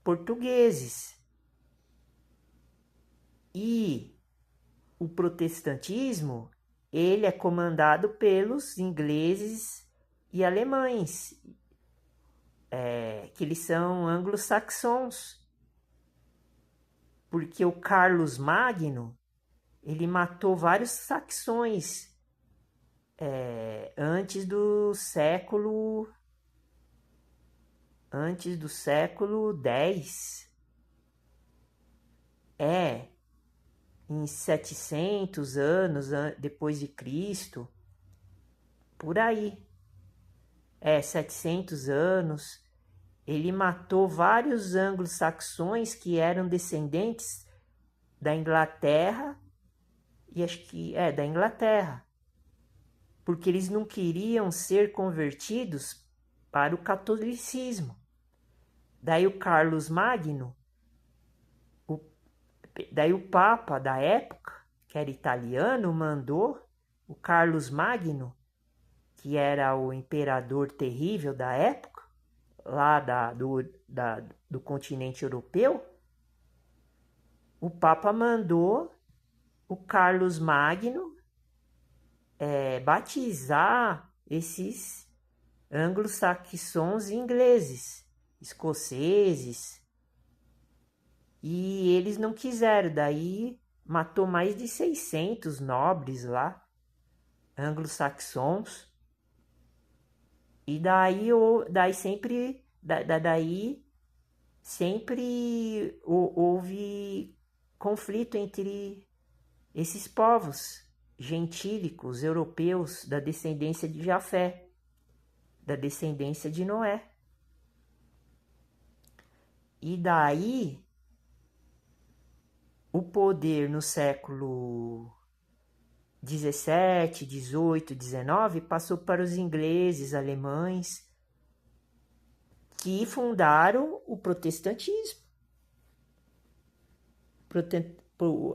portugueses. E o protestantismo ele é comandado pelos ingleses e alemães, que eles são anglo-saxões. Porque o Carlos Magno ele matou vários saxões antes do século X. Em 700 anos depois de Cristo, por aí. 700 anos. Ele matou vários anglo-saxões que eram descendentes da Inglaterra, e acho que da Inglaterra, porque eles não queriam ser convertidos para o catolicismo. Daí o Carlos Magno, daí o Papa da época, que era italiano, mandou o Carlos Magno, que era o imperador terrível da época, lá do continente europeu, o Papa mandou o Carlos Magno batizar esses anglo-saxões ingleses, escoceses, e eles não quiseram, daí matou mais de 600 nobres lá, anglo-saxões, e daí sempre houve conflito entre esses povos gentílicos europeus da descendência de Jafé, da descendência de Noé. E daí o poder no século 17, 18, 19 passou para os ingleses, alemães, que fundaram o protestantismo.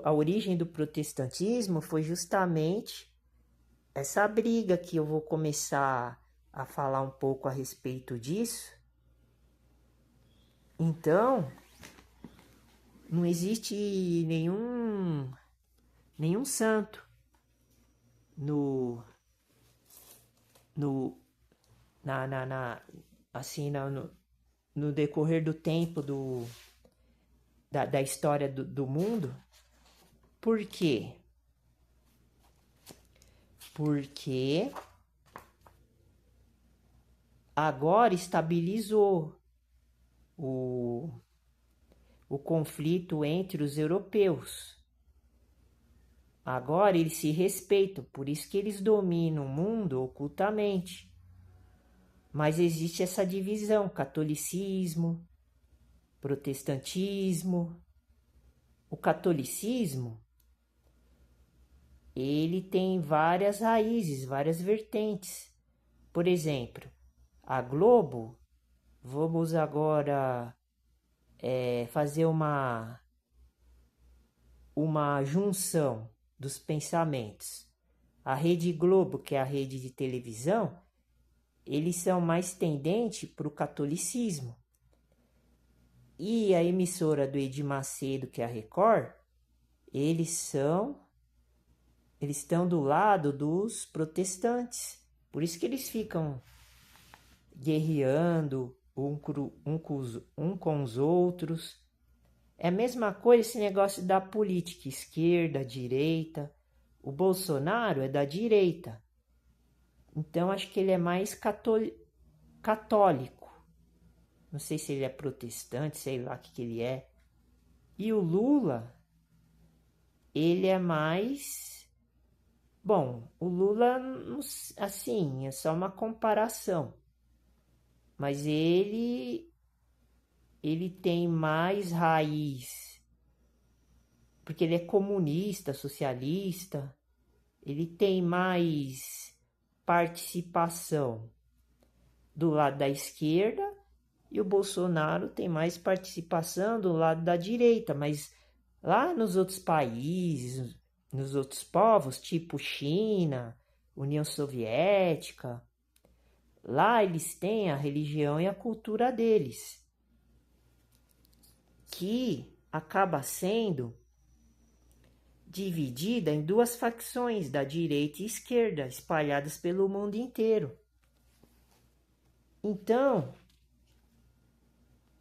A origem do protestantismo foi justamente essa briga que eu vou começar a falar um pouco a respeito disso. Então, não existe nenhum santo no decorrer do tempo da história do mundo. Por quê? Porque agora estabilizou o conflito entre os europeus. Agora eles se respeitam, por isso que eles dominam o mundo ocultamente. Mas existe essa divisão, catolicismo, protestantismo. O catolicismo, ele tem várias raízes, várias vertentes. Por exemplo, a Globo, vamos agora fazer uma junção dos pensamentos. A Rede Globo, que é a rede de televisão, eles são mais tendentes para o catolicismo. E a emissora do Edir Macedo, que é a Record, eles estão do lado dos protestantes. Por isso que eles ficam guerreando um com os outros. É a mesma coisa esse negócio da política, esquerda, direita. O Bolsonaro é da direita. Então, acho que ele é mais católico. Não sei se ele é protestante, sei lá o que ele é. E o Lula, ele é mais... Bom, o Lula, assim, é só uma comparação. Mas ele tem mais raiz, porque ele é comunista, socialista, ele tem mais participação do lado da esquerda e o Bolsonaro tem mais participação do lado da direita, mas lá nos outros países, nos outros povos, tipo China, União Soviética, lá eles têm a religião e a cultura deles, que acaba sendo dividida em duas facções, da direita e esquerda, espalhadas pelo mundo inteiro. Então,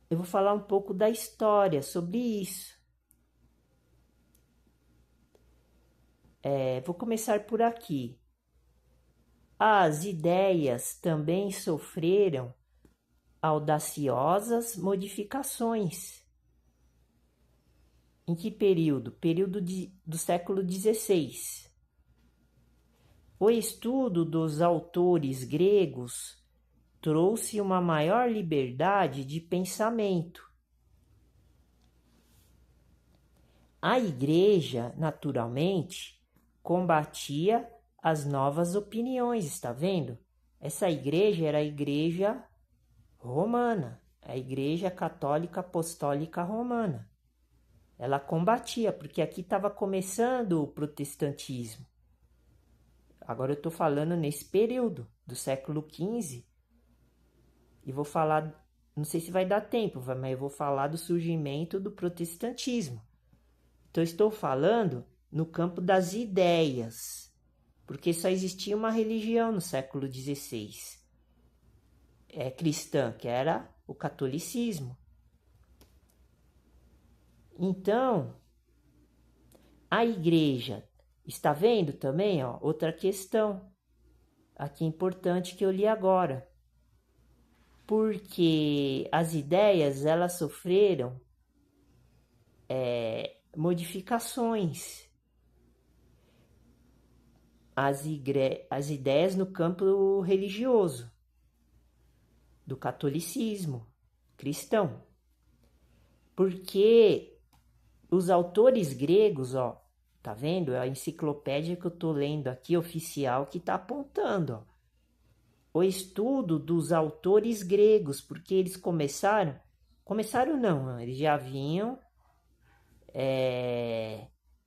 eu vou falar um pouco da história sobre isso. Vou começar por aqui. As ideias também sofreram audaciosas modificações. Em que período? Período do século XVI. O estudo dos autores gregos trouxe uma maior liberdade de pensamento. A igreja, naturalmente, combatia as novas opiniões, está vendo? Essa igreja era a igreja romana, a igreja católica apostólica romana. Ela combatia, porque aqui estava começando o protestantismo. Agora eu estou falando nesse período do século XV. E vou falar, não sei se vai dar tempo, mas eu vou falar do surgimento do protestantismo. Então, estou falando no campo das ideias, porque só existia uma religião no século XVI, cristã, que era o catolicismo. Então, a igreja, está vendo também, outra questão aqui importante que eu li agora. Porque as ideias, elas sofreram modificações. As ideias no campo religioso, do catolicismo cristão. Porque os autores gregos, tá vendo? É a enciclopédia que eu tô lendo aqui, oficial, que tá apontando, o estudo dos autores gregos, porque eles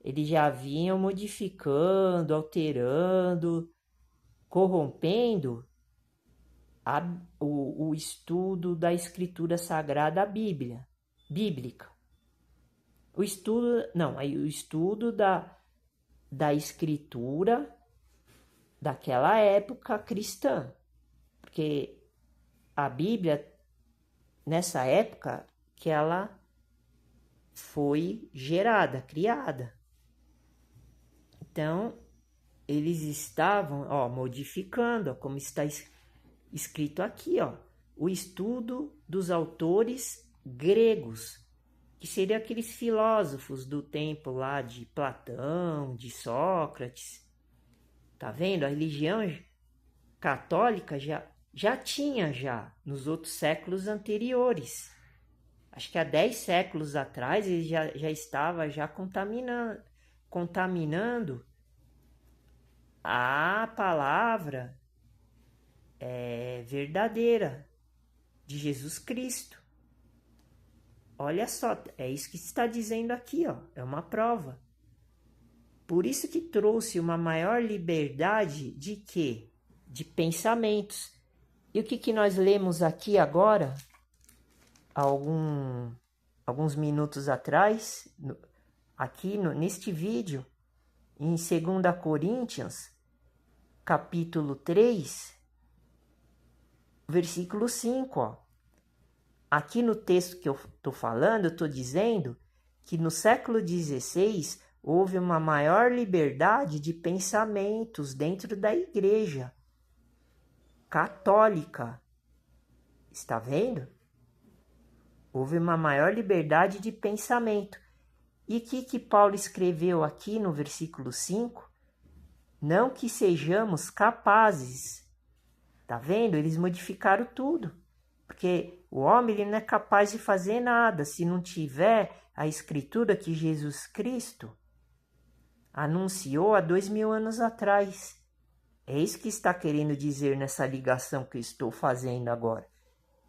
eles já vinham modificando, alterando, corrompendo o estudo da escritura sagrada bíblica. O estudo da escritura daquela época cristã. Porque a Bíblia, nessa época que ela foi gerada, criada. Então, eles estavam modificando, como está escrito aqui, o estudo dos autores gregos, que seriam aqueles filósofos do tempo lá de Platão, de Sócrates. Tá vendo? A religião católica já tinha nos outros séculos anteriores. Acho que há 10 séculos atrás ele já estava contaminando a palavra verdadeira de Jesus Cristo. Olha só, é isso que está dizendo aqui, é uma prova. Por isso que trouxe uma maior liberdade de quê? De pensamentos. E o que nós lemos aqui agora, alguns minutos atrás, neste vídeo, em 2 Coríntios, capítulo 3, versículo 5. Aqui no texto que eu estou falando, eu estou dizendo que no século XVI houve uma maior liberdade de pensamentos dentro da igreja católica. Está vendo? Houve uma maior liberdade de pensamento. E o que Paulo escreveu aqui no versículo 5? Não que sejamos capazes. Tá vendo? Eles modificaram tudo. Porque o homem ele não é capaz de fazer nada se não tiver a escritura que Jesus Cristo anunciou há 2000 anos atrás. É isso que está querendo dizer nessa ligação que eu estou fazendo agora.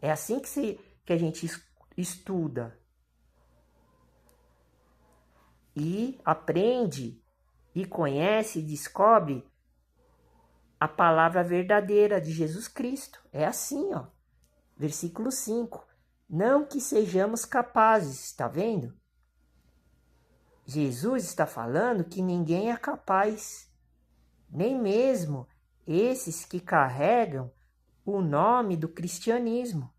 É assim que a gente estuda e aprende e conhece e descobre a palavra verdadeira de Jesus Cristo. É assim, ó. Versículo 5. Não que sejamos capazes, está vendo? Jesus está falando que ninguém é capaz, nem mesmo esses que carregam o nome do cristianismo.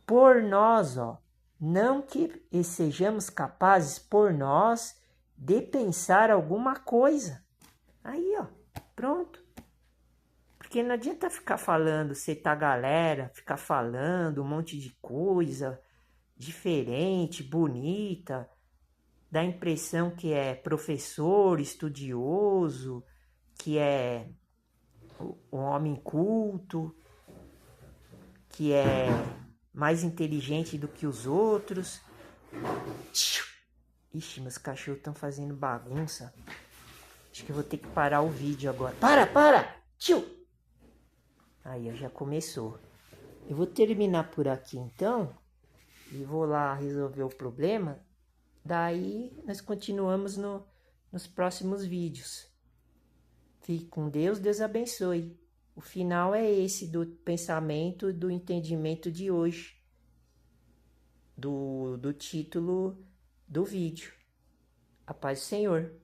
Por nós, ó, não que sejamos capazes por nós de pensar alguma coisa. Aí, ó, pronto. Porque não adianta ficar falando, a galera, ficar falando um monte de coisa diferente, bonita, dá a impressão que é professor, estudioso, que é um homem culto, que é mais inteligente do que os outros. Ixi, meus cachorros estão fazendo bagunça. Acho que eu vou ter que parar o vídeo agora. Para! Tio! Aí, já começou. Eu vou terminar por aqui, então. E vou lá resolver o problema. Daí, nós continuamos nos próximos vídeos. Fique com Deus, Deus abençoe. O final é esse do pensamento e do entendimento de hoje. Do título do vídeo. A paz do Senhor.